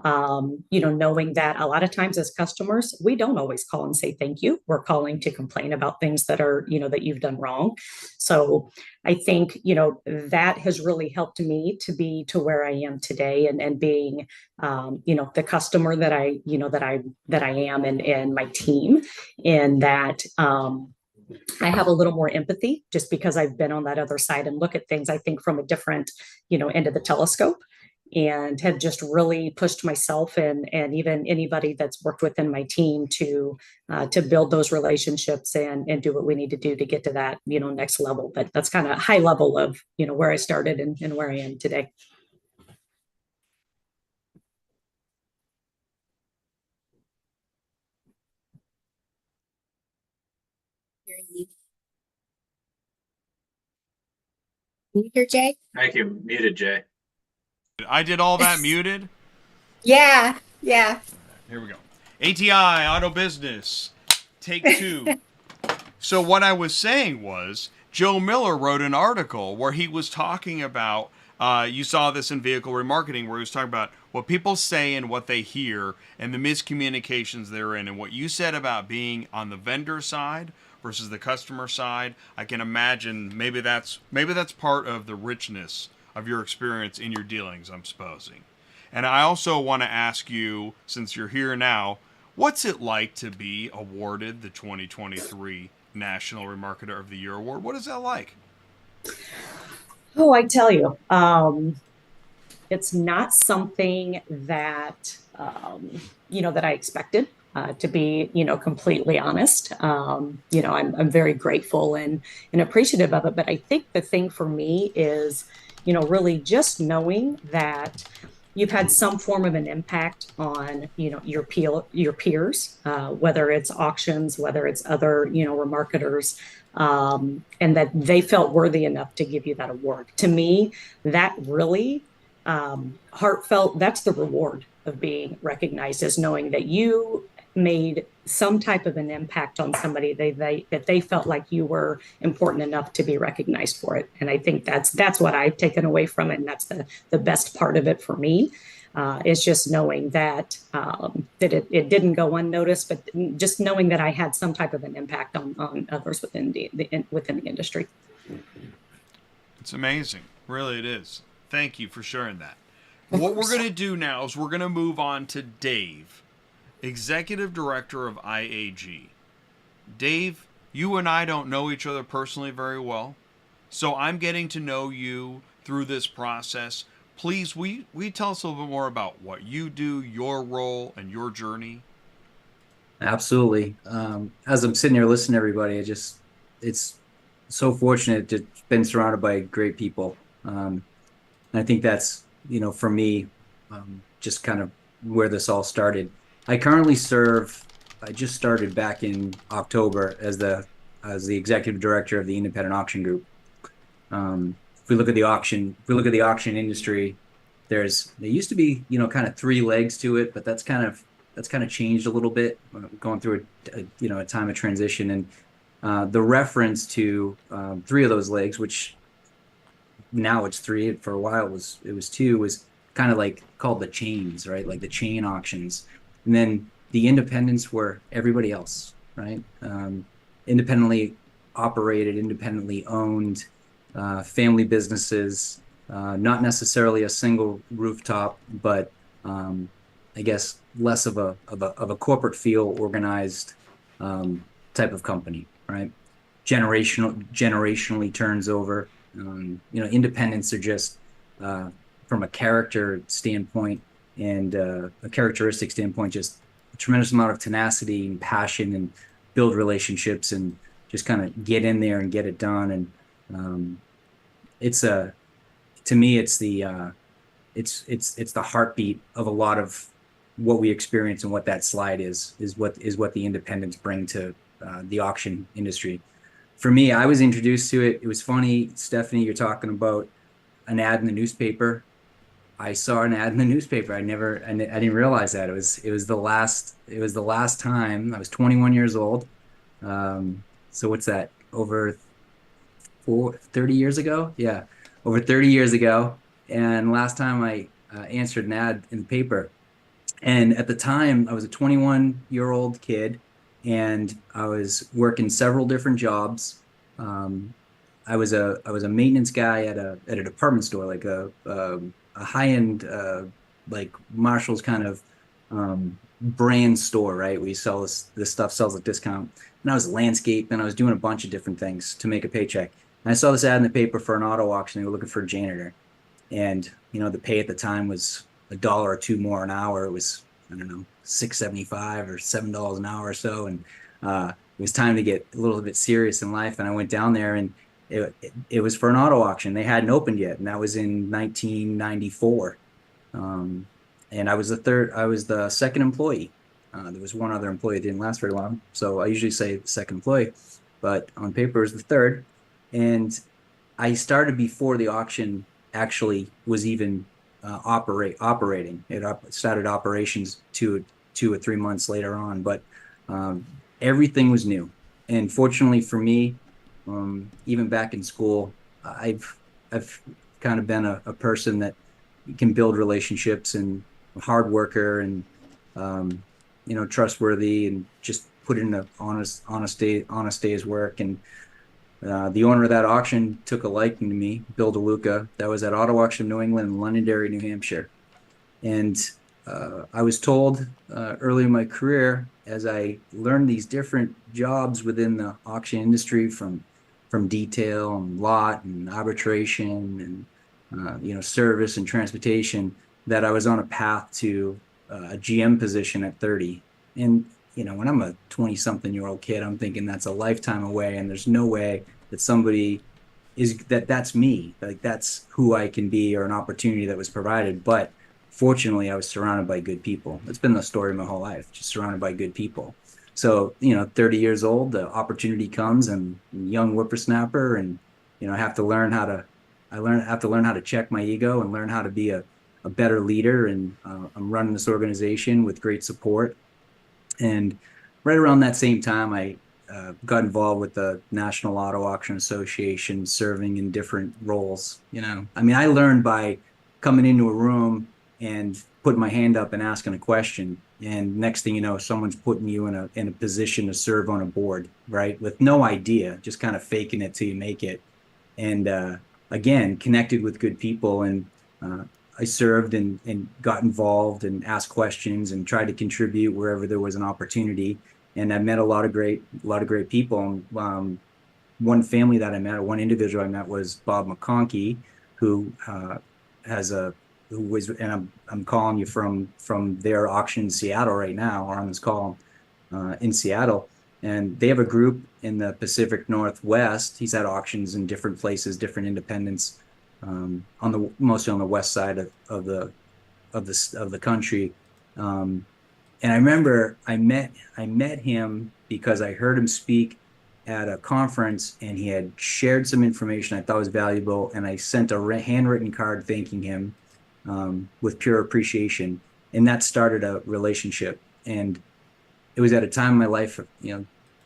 knowing that a lot of times as customers, we don't always call and say thank you. We're calling to complain about things that are, that you've done wrong. So I think, that has really helped me to be to where I am today, and being, the customer that I am, and my team, in that, I have a little more empathy just because I've been on that other side and look at things, I think, from a different, end of the telescope, and have just really pushed myself and even anybody that's worked within my team to build those relationships and do what we need to do to get to that, next level. But that's kind of high level of, where I started and where I am today. You hear Jay? Thank you. Muted, Jay. I did all that muted. Yeah, yeah. Here we go. ATI Auto Business, take two. So what I was saying was, Joe Miller wrote an article where he was talking about, you saw this in Vehicle Remarketing, where he was talking about what people say and what they hear and the miscommunications therein. And what you said about being on the vendor side versus the customer side, I can imagine maybe that's part of the richness of your experience in your dealings, I'm supposing. And I also want to ask you, since you're here now, what's it like to be awarded the 2023 National Remarketer of the Year Award? What is that like? Oh, I tell you, it's not something that, that I expected, to be, completely honest. I'm very grateful and appreciative of it. But I think the thing for me is, really just knowing that you've had some form of an impact on, your peers, whether it's auctions, whether it's other, remarketers, and that they felt worthy enough to give you that award. To me, that really heartfelt, that's the reward of being recognized, is knowing that you made some type of an impact on somebody that they felt like you were important enough to be recognized for it. And I think that's what I've taken away from it. And that's the best part of it for me, is just knowing that it didn't go unnoticed, but just knowing that I had some type of an impact on others within the industry. It's amazing. Really, it is. Thank you for sharing that. What we're going to do now is we're going to move on to Dave, Executive Director of IAG. Dave, you and I don't know each other personally very well, so I'm getting to know you through this process. Please, will you tell us a little bit more about what you do, your role, and your journey? Absolutely. As I'm sitting here listening to everybody, it's so fortunate to have been surrounded by great people. And I think that's, for me, just kind of where this all started. I just started back in October as the executive director of the independent auction group. If we look at the auction industry, there used to be, kind of three legs to it, but that's kind of changed a little bit, going through a time of transition. And the reference to three of those legs, which now it's three, for a while it was two, was kind of like called the chains, right? Like the chain auctions. And then the independents were everybody else, right? Independently operated, independently owned, family businesses, not necessarily a single rooftop, but I guess less of a corporate feel, organized type of company, right? Generationally turns over. Independents are just from a character standpoint and a characteristic standpoint, just a tremendous amount of tenacity and passion, and build relationships and just kind of get in there and get it done. And to me, it's the heartbeat of a lot of what we experience, and what that slide is what the independents bring to the auction industry. For me, I was introduced to it. It was funny, Stephanie, you're talking about an ad in the newspaper. I saw an ad in the newspaper. I didn't realize that. It was the last time. I was 21 years old. So what's that? Over 30 years ago? Yeah, over 30 years ago. And last time I answered an ad in the paper. And at the time, I was a 21-year-old kid, and I was working several different jobs. I was a maintenance guy at a department store, like a high-end like Marshall's kind of brand store, right? We sell this stuff, sells at discount. And I was landscape, and I was doing a bunch of different things to make a paycheck. And I saw this ad in the paper for an auto auction. They were looking for a janitor, and the pay at the time was $1 or $2 more an hour. It was, I don't know, $6.75 or $7 an hour or so. And it was time to get a little bit serious in life. And I went down there, and it was for an auto auction. They hadn't opened yet, and that was in 1994. And I was the second employee. There was one other employee that didn't last very long, so I usually say the second employee, but on paper is the third. And I started before the auction actually was even operating. It started operations 2 or 3 months later on, but everything was new. And fortunately for me, even back in school, I've kind of been a person that can build relationships and a hard worker and trustworthy and just put in a honest day's work. And the owner of that auction took a liking to me, Bill DeLuca. That was at Auto Auction New England in Londonderry, New Hampshire. And I was told early in my career, as I learned these different jobs within the auction industry, from detail and lot and arbitration and service and transportation, that I was on a path to a GM position at 30. And when I'm a 20-something-year-old kid, I'm thinking that's a lifetime away, and there's no way that somebody that's me, like that's who I can be, or an opportunity that was provided. But fortunately, I was surrounded by good people. It's been the story of my whole life, just surrounded by good people. So 30 years old, the opportunity comes, and young whippersnapper, and I have to learn how to check my ego and learn how to be a better leader. And I'm running this organization with great support. And right around that same time, I got involved with the National Auto Auction Association, serving in different roles. I learned by coming into a room and putting my hand up and asking a question. And next thing you know, someone's putting you in a position to serve on a board, right? With no idea, just kind of faking it till you make it. And again, connected with good people. And I served and got involved and asked questions and tried to contribute wherever there was an opportunity. And I met a lot of great people. One family that I met, or one individual I met, was Bob McConkey, who and I'm calling you from their auction in Seattle right now, or on this call in Seattle. And they have a group in the Pacific Northwest. He's had auctions in different places, different independents, mostly on the west side of the country. And I remember I met him because I heard him speak at a conference, and he had shared some information I thought was valuable, and I sent a handwritten card thanking him with pure appreciation, and that started a relationship. And it was at a time in my life,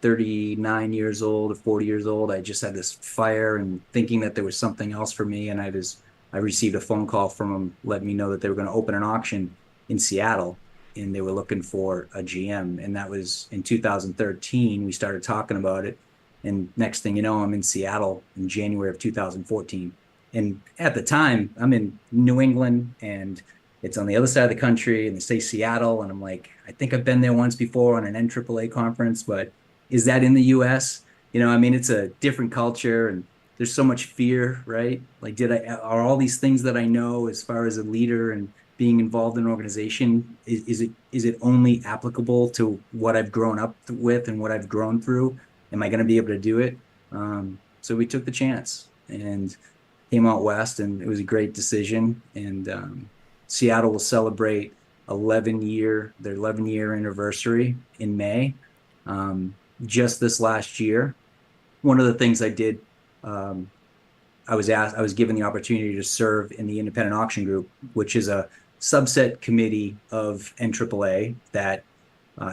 39 years old or 40 years old, I just had this fire and thinking that there was something else for me. And I received a phone call from them letting me know that they were going to open an auction in Seattle, and they were looking for a GM. And that was in 2013. We started talking about it, and next thing you know, I'm in Seattle in January of 2014. And at the time, I'm in New England, and it's on the other side of the country, and they say Seattle, and I'm like, I think I've been there once before on an NAAA conference, but is that in the US? It's a different culture, and there's so much fear, right? Like, are all these things that I know as far as a leader and being involved in an organization, is it only applicable to what I've grown up with and what I've grown through? Am I going to be able to do it? So we took the chance and came out west, and it was a great decision. And Seattle will celebrate their 11-year anniversary in May. Just this last year, one of the things I did, I was given the opportunity to serve in the Independent Auction Group, which is a subset committee of NAAA that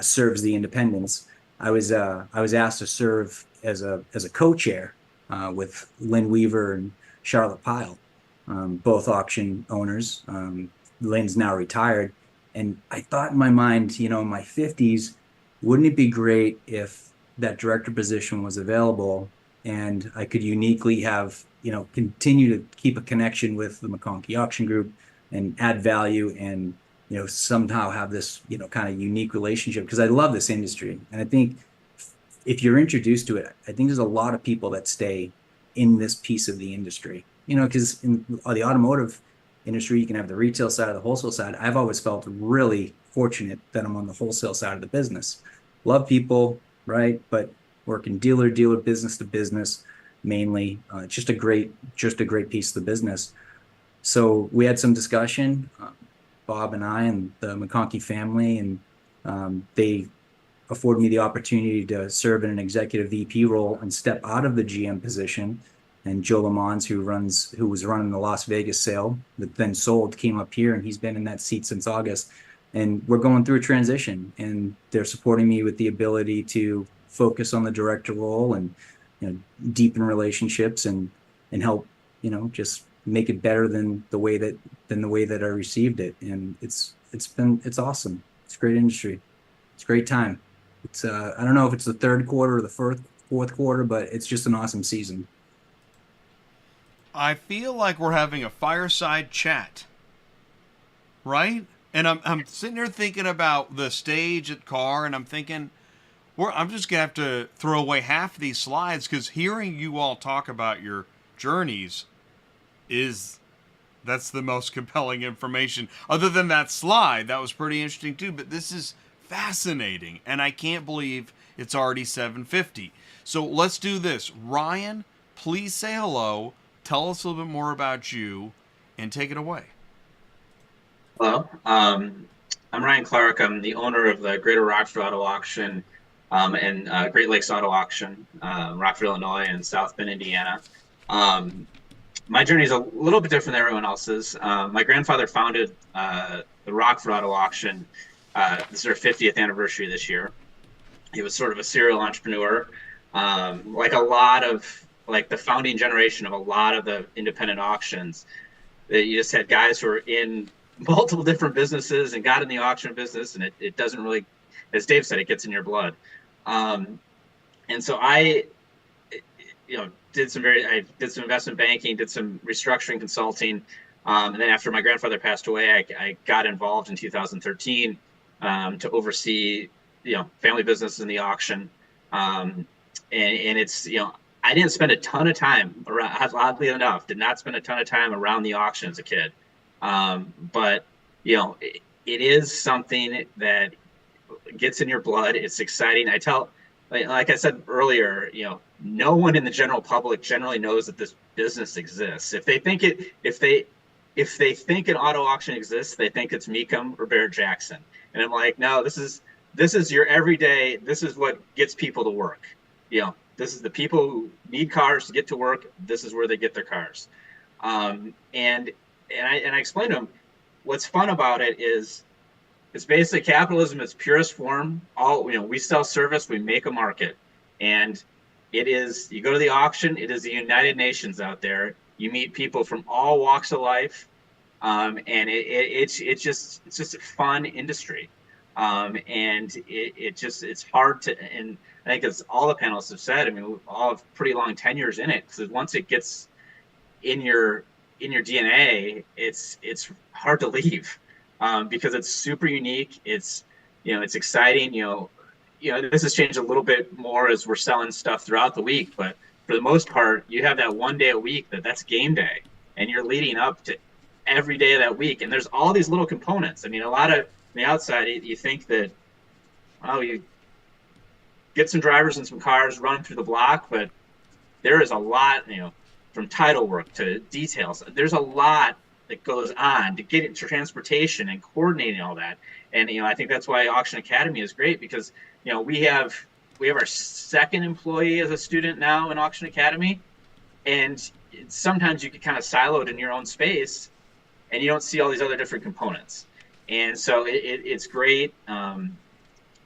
serves the independents. I was asked to serve as a co-chair with Lynn Weaver and Charlotte Pyle, both auction owners. Lynn's now retired, and I thought in my mind, in my 50s, wouldn't it be great if that director position was available, and I could uniquely have, continue to keep a connection with the McConkey Auction Group and add value, and, somehow have this, kind of unique relationship, because I love this industry. And I think if you're introduced to it, I think there's a lot of people that stay in this piece of the industry, because in the automotive industry, you can have the retail side, the wholesale side. I've always felt really fortunate that I'm on the wholesale side of the business. Love people, right? But working dealer business to business mainly. Just a great piece of the business. So we had some discussion, Bob and I and the McConkey family, and they afforded me the opportunity to serve in an executive VP role and step out of the GM position and Joe Lamons, who was running the Las Vegas sale that then sold, came up here, and he's been in that seat since August. And we're going through a transition, and they're supporting me with the ability to focus on the director role and, deepen relationships and help, just make it better than the way that I received it. And it's awesome. It's a great industry. It's a great time. It's I don't know if it's the third quarter or the fourth quarter, but it's just an awesome season. I feel like we're having a fireside chat, right? And I'm sitting here thinking about the stage at Car, and I'm thinking, I'm just gonna have to throw away half of these slides, because hearing you all talk about your journeys that's the most compelling information. Other than that slide, that was pretty interesting too. But this is fascinating, and I can't believe it's already 7:50. So let's do this. Ryan, please say hello. Tell us a little bit more about you, and take it away. Hello, I'm Ryan Clark. I'm the owner of the Greater Rockford Auto Auction and Great Lakes Auto Auction, Rockford, Illinois, and South Bend, Indiana. My journey is a little bit different than everyone else's. My grandfather founded the Rockford Auto Auction. This is our 50th anniversary this year. He was sort of a serial entrepreneur, like the founding generation of a lot of the independent auctions. You just had guys who were in multiple different businesses and got in the auction business, and it doesn't really, as Dave said, it gets in your blood. And so I did some investment banking, did some restructuring consulting, and then after my grandfather passed away, I got involved in 2013 to oversee family business in the auction, and it's I didn't spend a ton of time around, oddly enough, did not spend a ton of time around the auction as a kid. But it is something that gets in your blood. It's exciting. I tell, like I said earlier, no one in the general public generally knows that this business exists. If they think an auto auction exists, they think it's Mecum or Barrett Jackson. And I'm like, no, this is your everyday. This is what gets people to work. This is the people who need cars to get to work. This is where they get their cars. And I explained to them, what's fun about it is it's basically capitalism in its purest form. We sell service, we make a market. And it is, you go to the auction, it is the United Nations out there. You meet people from all walks of life. And it's just a fun industry. And it's hard to, and I think as all the panelists have said, we all have pretty long tenures in it, because once it gets in your DNA, it's hard to leave, because it's super unique. It's exciting. This has changed a little bit more as we're selling stuff throughout the week, but for the most part, you have that one day a week that's game day, and you're leading up to every day of that week. And there's all these little components. A lot of, on the outside, you think that, you get some drivers and some cars running through the block, but there is a lot, from title work to details. There's a lot that goes on to get into transportation and coordinating all that. And I think that's why Auction Academy is great, because we have our second employee as a student now in Auction Academy, and sometimes you get kind of siloed in your own space, and you don't see all these other different components. And so it's great, and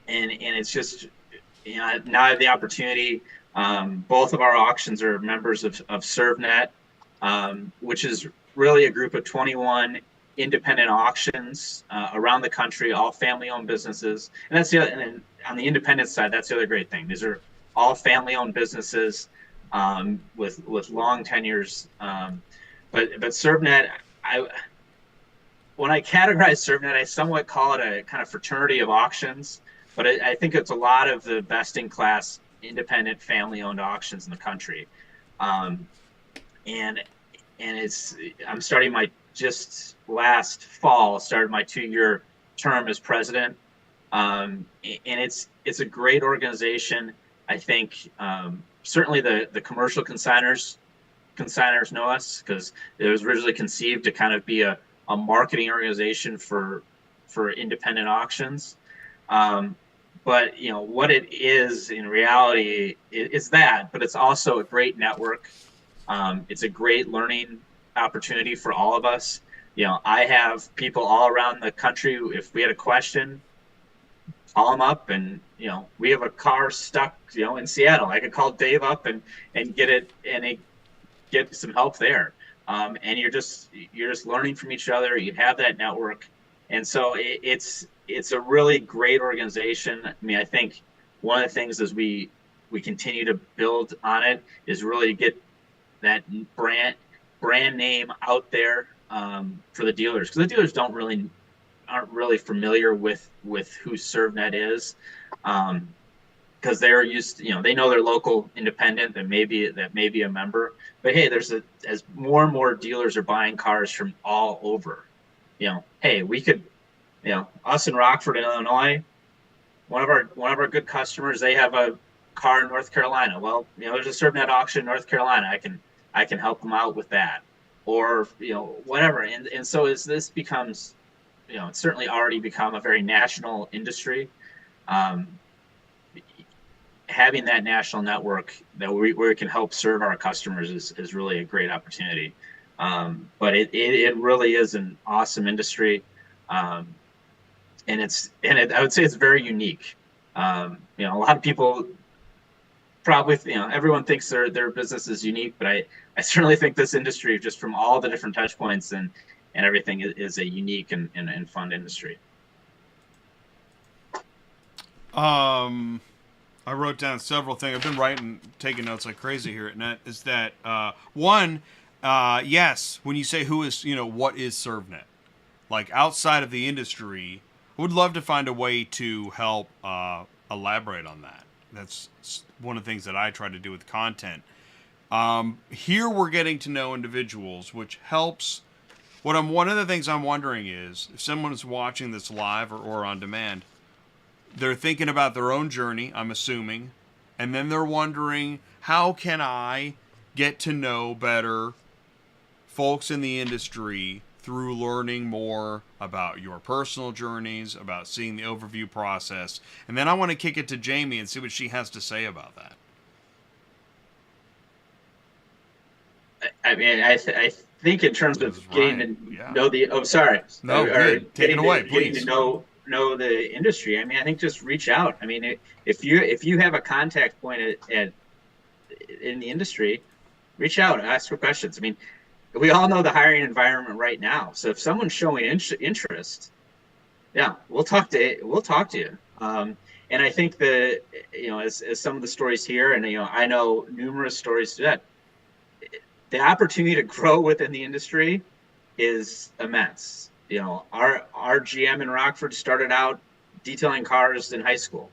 it's just now I have the opportunity. Both of our auctions are members of ServNet, which is really a group of 21 independent auctions around the country, all family-owned businesses. And that's and then on the independent side, that's the other great thing. These are all family-owned businesses with long tenures. But ServNet, when I categorize ServNet, I somewhat call it a kind of fraternity of auctions. But I think it's a lot of the best-in-class independent family-owned auctions in the country, and I'm starting just last fall started my 2-year term as president, and it's a great organization. I think certainly the commercial consigners know us, because it was originally conceived to kind of be a marketing organization for independent auctions. But what it is in reality is that, but it's also a great network. It's a great learning opportunity for all of us. I have people all around the country. If we had a question, call them up, and we have a car stuck in Seattle, I could call Dave up and get it and get some help there. And you're just learning from each other. You have that network, and so it's a really great organization. I mean, I think one of the things as we continue to build on it is really get that brand name out there for the dealers, because the dealers aren't really familiar with who ServNet is, because they're used to, they know their local independent that may be a member. But hey, as more and more dealers are buying cars from all over, hey, we could, us in Rockford, Illinois, one of our good customers, they have a car in North Carolina. Well, there's a ServNet auction in North Carolina. I can help them out with that, or whatever. And so as this becomes, it's certainly already become a very national industry. Having that national network that where we can help serve our customers is really a great opportunity. But it really is an awesome industry, and I would say it's very unique. A lot of people probably, everyone thinks their business is unique, but I certainly think this industry, just from all the different touch points and everything, is a unique and fun industry. I wrote down several things. I've been taking notes like crazy here at Net. Is that one? Yes, when you say what is ServNet? Like outside of the industry, I would love to find a way to help elaborate on that. That's one of the things that I try to do with content. Here we're getting to know individuals, which helps. One of the things I'm wondering is, if someone is watching this live or on demand, they're thinking about their own journey, I'm assuming, and then they're wondering, how can I get to know better folks in the industry through learning more about your personal journeys, about seeing the overview process? And then I want to kick it to Jamye and see what she has to say about that. I mean, I think in terms of getting to know the, take it away, please. Getting to know the industry. I mean, I think just reach out. I mean, if you have a contact point in the industry, reach out, ask for questions. I mean, we all know the hiring environment right now. So if someone's showing interest, we'll talk to you. And I think that, as some of the stories here, and I know numerous stories that the opportunity to grow within the industry is immense. Our GM in Rockford started out detailing cars in high school.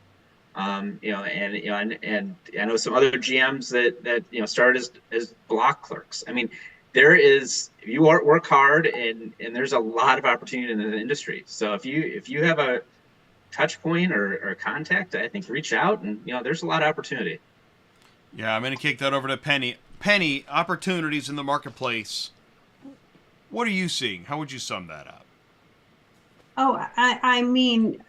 And I know some other GMs that started as block clerks. I mean, you work hard, and there's a lot of opportunity in the industry. So if you have a touch point or a contact, I think reach out, and there's a lot of opportunity. Yeah, I'm going to kick that over to Penny. Penny, opportunities in the marketplace. What are you seeing? How would you sum that up? Oh, I mean,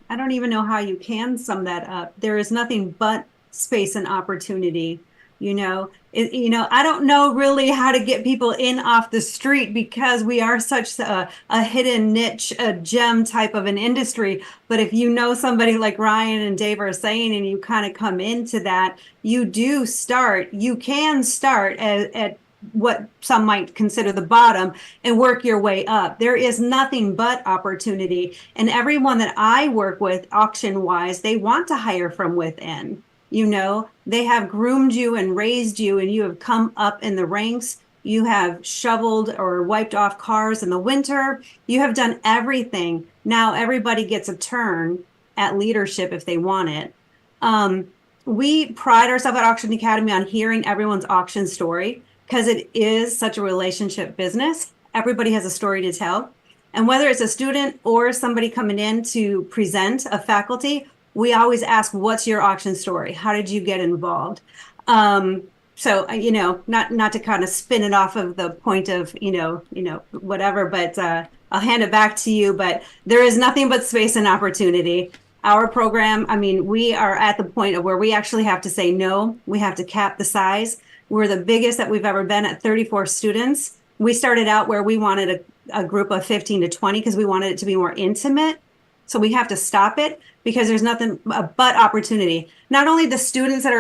I don't even know how you can sum that up. There is nothing but space and opportunity. I don't know really how to get people in off the street, because we are such a hidden niche, a gem type of an industry. But if you know somebody like Ryan and Dave are saying, and you kind of come into that, you can start at what some might consider the bottom and work your way up. There is nothing but opportunity. And everyone that I work with auction wise, they want to hire from within. They have groomed you and raised you, and you have come up in the ranks. You have shoveled or wiped off cars in the winter. You have done everything. Now everybody gets a turn at leadership if they want it. We pride ourselves at Auction Academy on hearing everyone's auction story, because it is such a relationship business. Everybody has a story to tell. And whether it's a student or somebody coming in to present, a faculty, we always ask, what's your auction story? How did you get involved? So, not to kind of spin it off of the point of, whatever, but I'll hand it back to you. But there is nothing but space and opportunity. Our program, I mean, we are at the point of where we actually have to say no. We have to cap the size, We're the biggest that we've ever been at 34 students. We started out where we wanted a group of 15 to 20 because we wanted it to be more intimate. So we have to stop it because there's nothing but opportunity. Not only the students that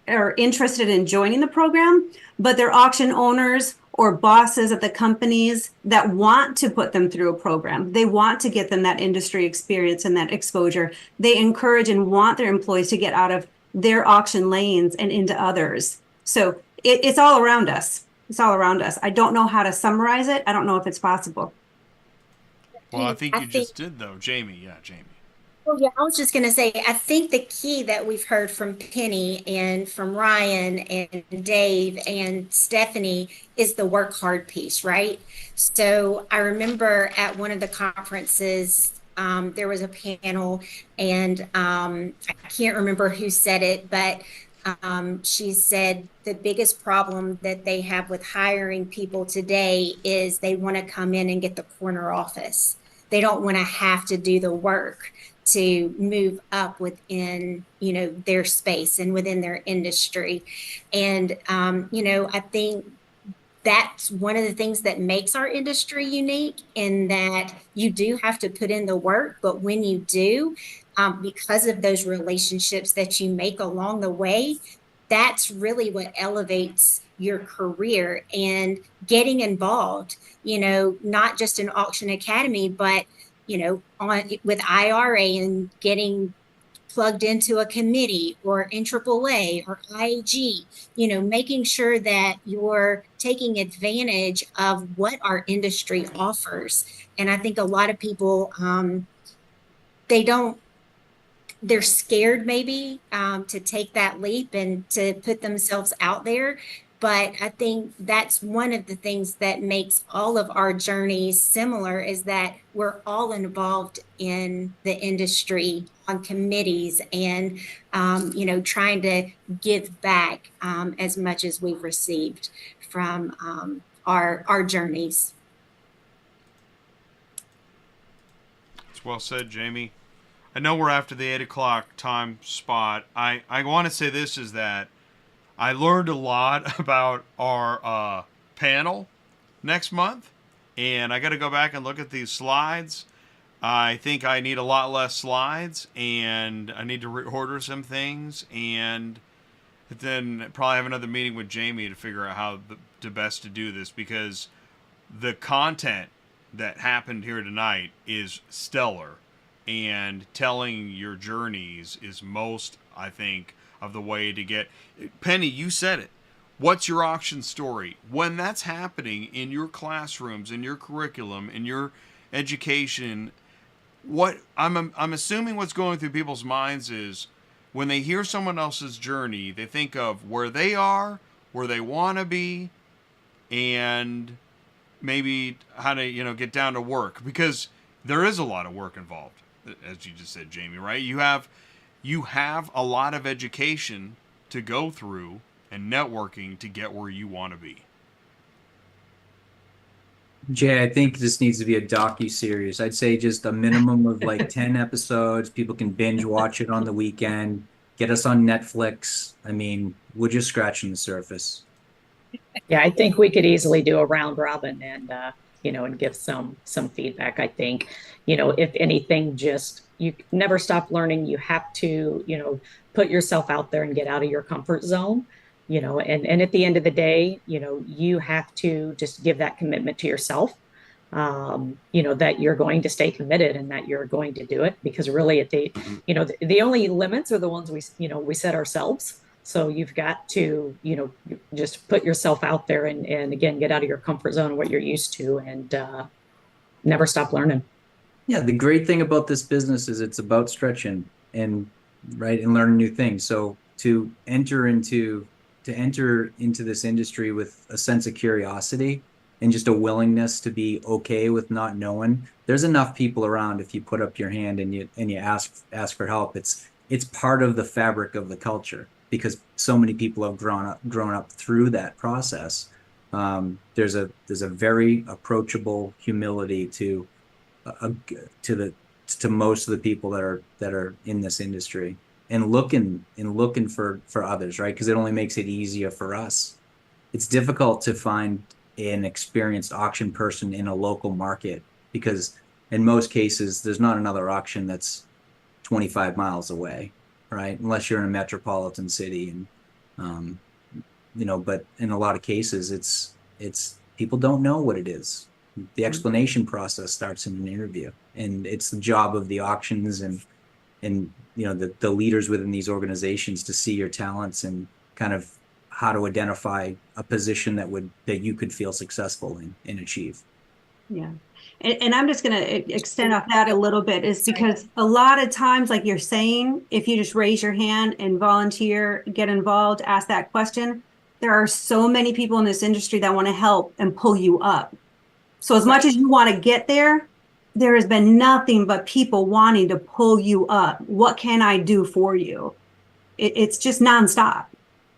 are interested in joining the program, but their auction owners or bosses at the companies that want to put them through a program. They want to get them that industry experience and that exposure. They encourage and want their employees to get out of their auction lanes and into others. So it's all around us. It's all around us. I don't know how to summarize it. I don't know if it's possible. Well, I think you just did, though. Jamie. Yeah, Jamie. Well, yeah, I was just going to say, I think the key that we've heard from Penny and from Ryan and Dave and Stephanie is the work hard piece, right? So I remember at one of the conferences, there was a panel, and I can't remember who said it, but she said the biggest problem that they have with hiring people today is they want to come in and get the corner office. They don't want to have to do the work to move up within, their space and within their industry. And, I think that's one of the things that makes our industry unique, in that you do have to put in the work, but when you do, because of those relationships that you make along the way, that's really what elevates your career. And getting involved, not just in Auction Academy, but with IRA and getting plugged into a committee or NAAA or IAG, making sure that you're taking advantage of what our industry offers. And I think a lot of people, they're scared maybe to take that leap and to put themselves out there. But I think that's one of the things that makes all of our journeys similar, is that we're all involved in the industry on committees and, trying to give back as much as we've received from our journeys. It's well said, Jamie. I know we're after the 8 o'clock time spot. I want to say this, is that I learned a lot about our panel next month, and I got to go back and look at these slides. I think I need a lot less slides, and I need to reorder some things, and then probably have another meeting with Jamie to figure out how the best to do this, because the content that happened here tonight is stellar, and telling your journeys is most, I think, of the way to get. Penny, you said it. What's your auction story? When that's happening in your classrooms, in your curriculum, in your education, what I'm assuming what's going through people's minds is, when they hear someone else's journey, they think of where they are, where they want to be, and maybe how to, get down to work, because there is a lot of work involved, as you just said, Jamie, right? You have a lot of education to go through and networking to get where you want to be. Jay, I think this needs to be a docu-series. I'd say just a minimum of like 10 episodes. People can binge watch it on the weekend. Get us on Netflix. I mean, we're just scratching the surface. Yeah, I think we could easily do a round robin and, and give some feedback. I think, if anything, you never stop learning. You have to, put yourself out there and get out of your comfort zone, and at the end of the day, you have to just give that commitment to yourself, that you're going to stay committed and that you're going to do it, because really the only limits are the ones we set ourselves. So you've got to, just put yourself out there and again, get out of your comfort zone, what you're used to, and never stop learning. Yeah, the great thing about this business is it's about stretching and learning new things. So to enter into this industry with a sense of curiosity and just a willingness to be okay with not knowing, there's enough people around. If you put up your hand and you ask for help, it's part of the fabric of the culture, because so many people have grown up through that process. There's a very approachable humility to most of the people that are in this industry, and looking for others, right? Because it only makes it easier for us it's difficult to find an experienced auction person in a local market because in most cases, there's not another auction that's 25 miles away, right? Unless you're in a metropolitan city. And, but in a lot of cases, it's people don't know what it is. The explanation process starts in an interview, and it's the job of the auctions and the leaders within these organizations to see your talents and kind of how to identify a position that you could feel successful in and achieve. Yeah. And I'm just going to extend off that a little bit, is because a lot of times, like you're saying, if you just raise your hand and volunteer, get involved, ask that question, there are so many people in this industry that want to help and pull you up. So as much as you want to get there, there has been nothing but people wanting to pull you up. What can I do for you? It's just nonstop.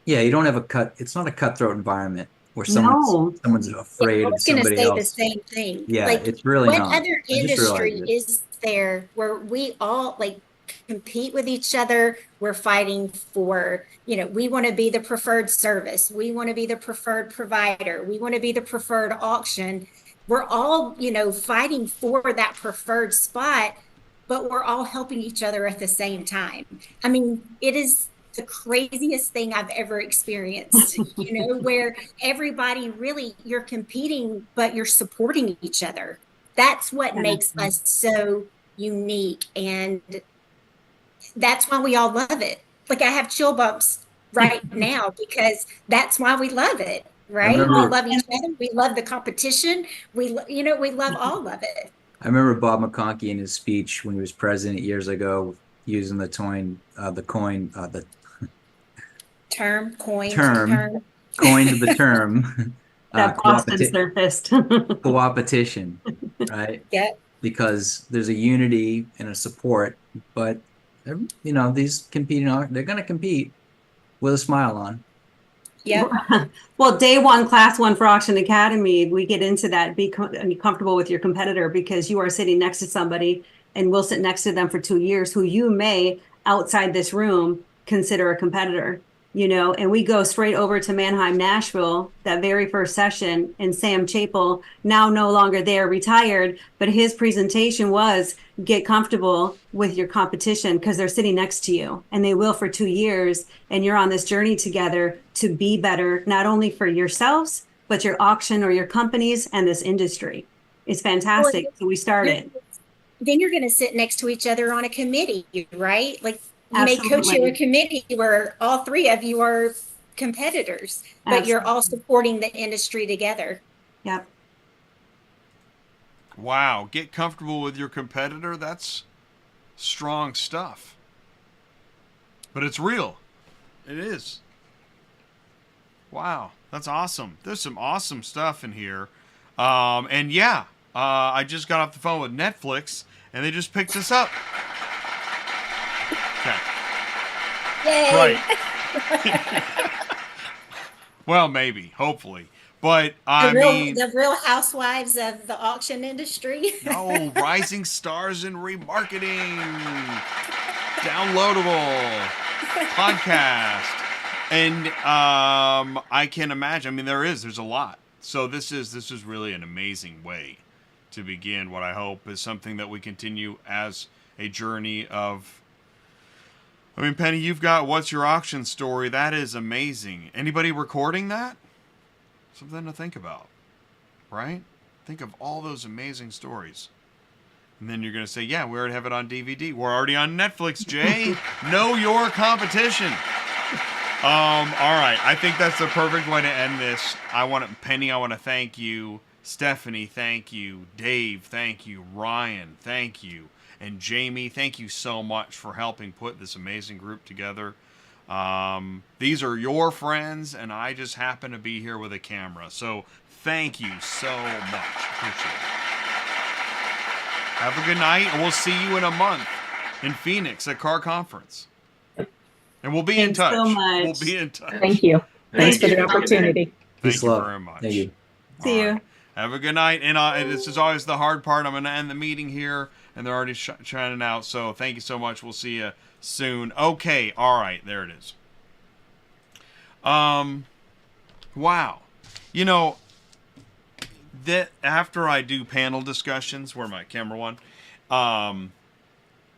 Yeah, you don't have it's not a cutthroat environment where someone's afraid of somebody else. I was going to say the same thing. Yeah, it's really not. What other industry is there where we all compete with each other? We're fighting for, we want to be the preferred service. We want to be the preferred provider. We want to be the preferred auction. We're all, fighting for that preferred spot, but we're all helping each other at the same time. I mean, it is the craziest thing I've ever experienced, where everybody really, you're competing, but you're supporting each other. That's what makes us so unique. And that's why we all love it. Like, I have chill bumps right now because that's why we love it, right? We love each other. We love the competition. We love all of it. I remember Bob McConkey in his speech when he was president years ago using the coined the term that Boston surfaced. Co-opetition, right? Yeah. Because there's a unity and a support, but these competing, they're going to compete with a smile on. Yeah. Well, day one, class one for Auction Academy, we get into that. Be comfortable with your competitor, because you are sitting next to somebody, and we'll sit next to them for 2 years, who you may, outside this room, consider a competitor. And we go straight over to Mannheim, Nashville, that very first session, and Sam Chapel, now no longer there, retired, but his presentation was get comfortable with your competition, because they're sitting next to you, and they will for 2 years, and you're on this journey together to be better, not only for yourselves, but your auction or your companies and this industry. It's fantastic. So we started. Then you're going to sit next to each other on a committee, right? Like, you Absolutely. may coach you a committee where all three of you are competitors, but Absolutely. You're all supporting the industry together. Yep. Wow. Get comfortable with your competitor. That's strong stuff. But it's real. It is. Wow. That's awesome. There's some awesome stuff in here. I just got off the phone with Netflix, and they just picked us up. Okay. Yay! Right. Well, maybe, hopefully, but the real housewives of the auction industry. No, rising stars in remarketing, downloadable podcast, and I can imagine. I mean, there's a lot. So this is really an amazing way to begin what I hope is something that we continue as a journey of. I mean, Penny, you've got What's Your Auction Story? That is amazing. Anybody recording that? Something to think about, right? Think of all those amazing stories. And then you're going to say, yeah, we already have it on DVD. We're already on Netflix, Jay. Know your competition. All right. I think that's the perfect way to end this. Penny, I want to thank you. Stephanie, thank you. Dave, thank you. Ryan, thank you. And Jamie, thank you so much for helping put this amazing group together. These are your friends, and I just happen to be here with a camera. So thank you so much. Appreciate it. Have a good night, and we'll see you in a month in Phoenix at Car Conference. And we'll be in touch. So much. We'll be in touch. Thank you. Thanks for the opportunity. Thank you very much. Thank you. See you. Have a good night. And this is always the hard part. I'm going to end the meeting here, and they're already shining out. So thank you so much. We'll see you soon. Okay. All right. There it is. Wow. You know, that after I do panel discussions, where my camera one,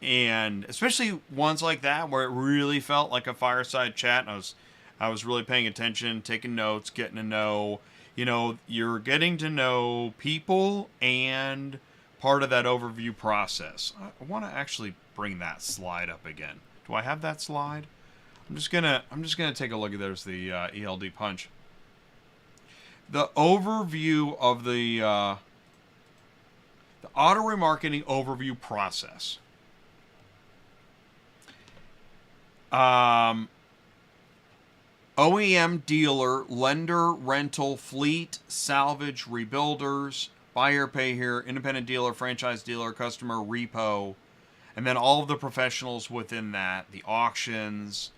and especially ones like that where it really felt like a fireside chat, and I was really paying attention, taking notes, getting to know, you're getting to know people and part of that overview process. I want to actually bring that slide up again. Do I have that slide? I'm just gonna take a look at there's the ELD punch. The overview of the auto remarketing overview process. OEM, dealer, lender, rental, fleet, salvage, rebuilders, buyer, pay here, independent dealer, franchise dealer, customer, repo, and then all of the professionals within that, the auctions.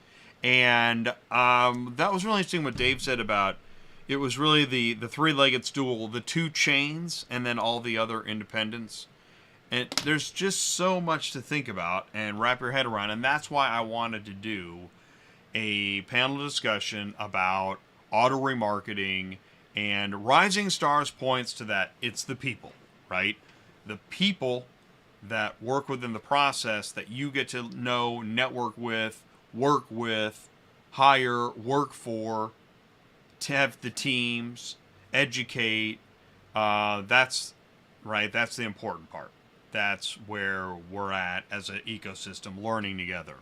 And that was really interesting what Dave said about it was really the three-legged stool, the two chains, and then all the other independents. And there's just so much to think about and wrap your head around, and that's why I wanted to do a panel discussion about auto remarketing, and Rising Stars points to that. It's the people, right? The people that work within the process that you get to know, network with, work with, hire, work for, to have the teams, educate. That's right. That's the important part. That's where we're at as an ecosystem, learning together.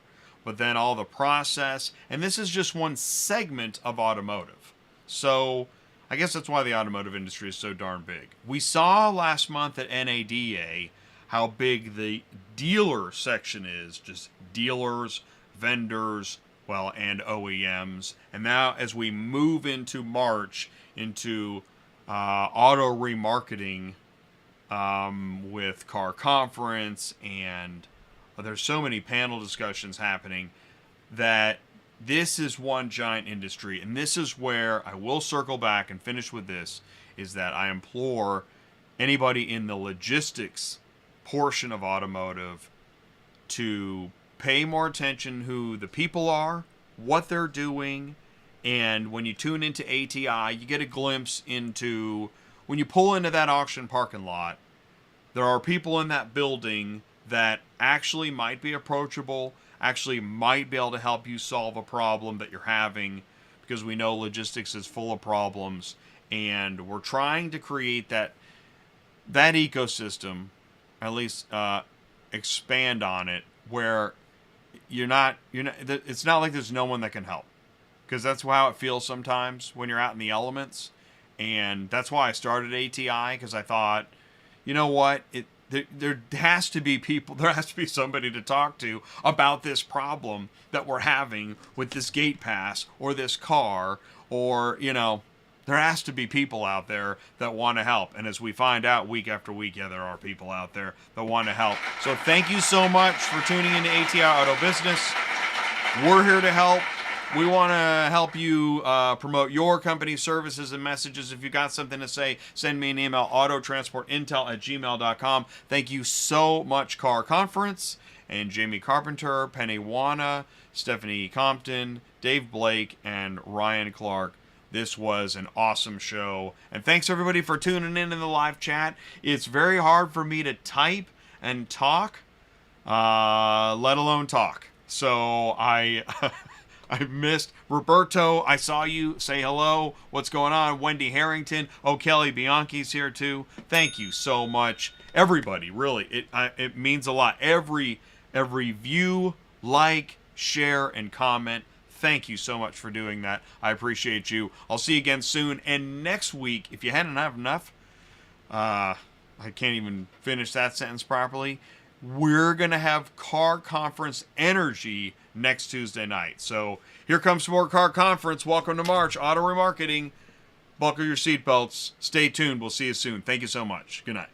But then all the process, and this is just one segment of automotive. So I guess that's why the automotive industry is so darn big. We saw last month at NAAA how big the dealer section is, just dealers, vendors, well, and OEMs. And now as we move into March, into auto remarketing with Car Conference, and there's so many panel discussions happening that this is one giant industry. And this is where I will circle back and finish with this, is that I implore anybody in the logistics portion of automotive to pay more attention who the people are, what they're doing, and when you tune into ATI, you get a glimpse into, when you pull into that auction parking lot, there are people in that building that actually might be approachable, actually might be able to help you solve a problem that you're having, because we know logistics is full of problems, and we're trying to create that ecosystem, at least expand on it, where it's not like there's no one that can help, because that's how it feels sometimes when you're out in the elements. And that's why I started ATI, because I thought, you know what, there has to be people, there has to be somebody to talk to about this problem that we're having with this gate pass or this car, or there has to be people out there that want to help. And as we find out week after week, yeah, there are people out there that want to help. So thank you so much for tuning into ATI Auto Business. We're here to help. We want to help you promote your company services and messages. If you got something to say, send me an email, autotransportintel@gmail.com. Thank you so much, Car Conference, and Jamye Carpenter, Penny Wana, Stephanie Compton, Dave Blake, and Ryan Clark. This was an awesome show. And thanks, everybody, for tuning in the live chat. It's very hard for me to type and talk, let alone talk. So I missed Roberto. I saw you. Say hello. What's going on? Wendy Harrington. Oh, Kelly Bianchi's here too. Thank you so much, everybody. Really, it means a lot. Every view, like, share, and comment. Thank you so much for doing that. I appreciate you. I'll see you again soon. And next week, if you hadn't have enough, I can't even finish that sentence properly. We're going to have Car Conference Energy next Tuesday night. So here comes some more Car Conference. Welcome to March. Auto remarketing. Buckle your seatbelts. Stay tuned. We'll see you soon. Thank you so much. Good night.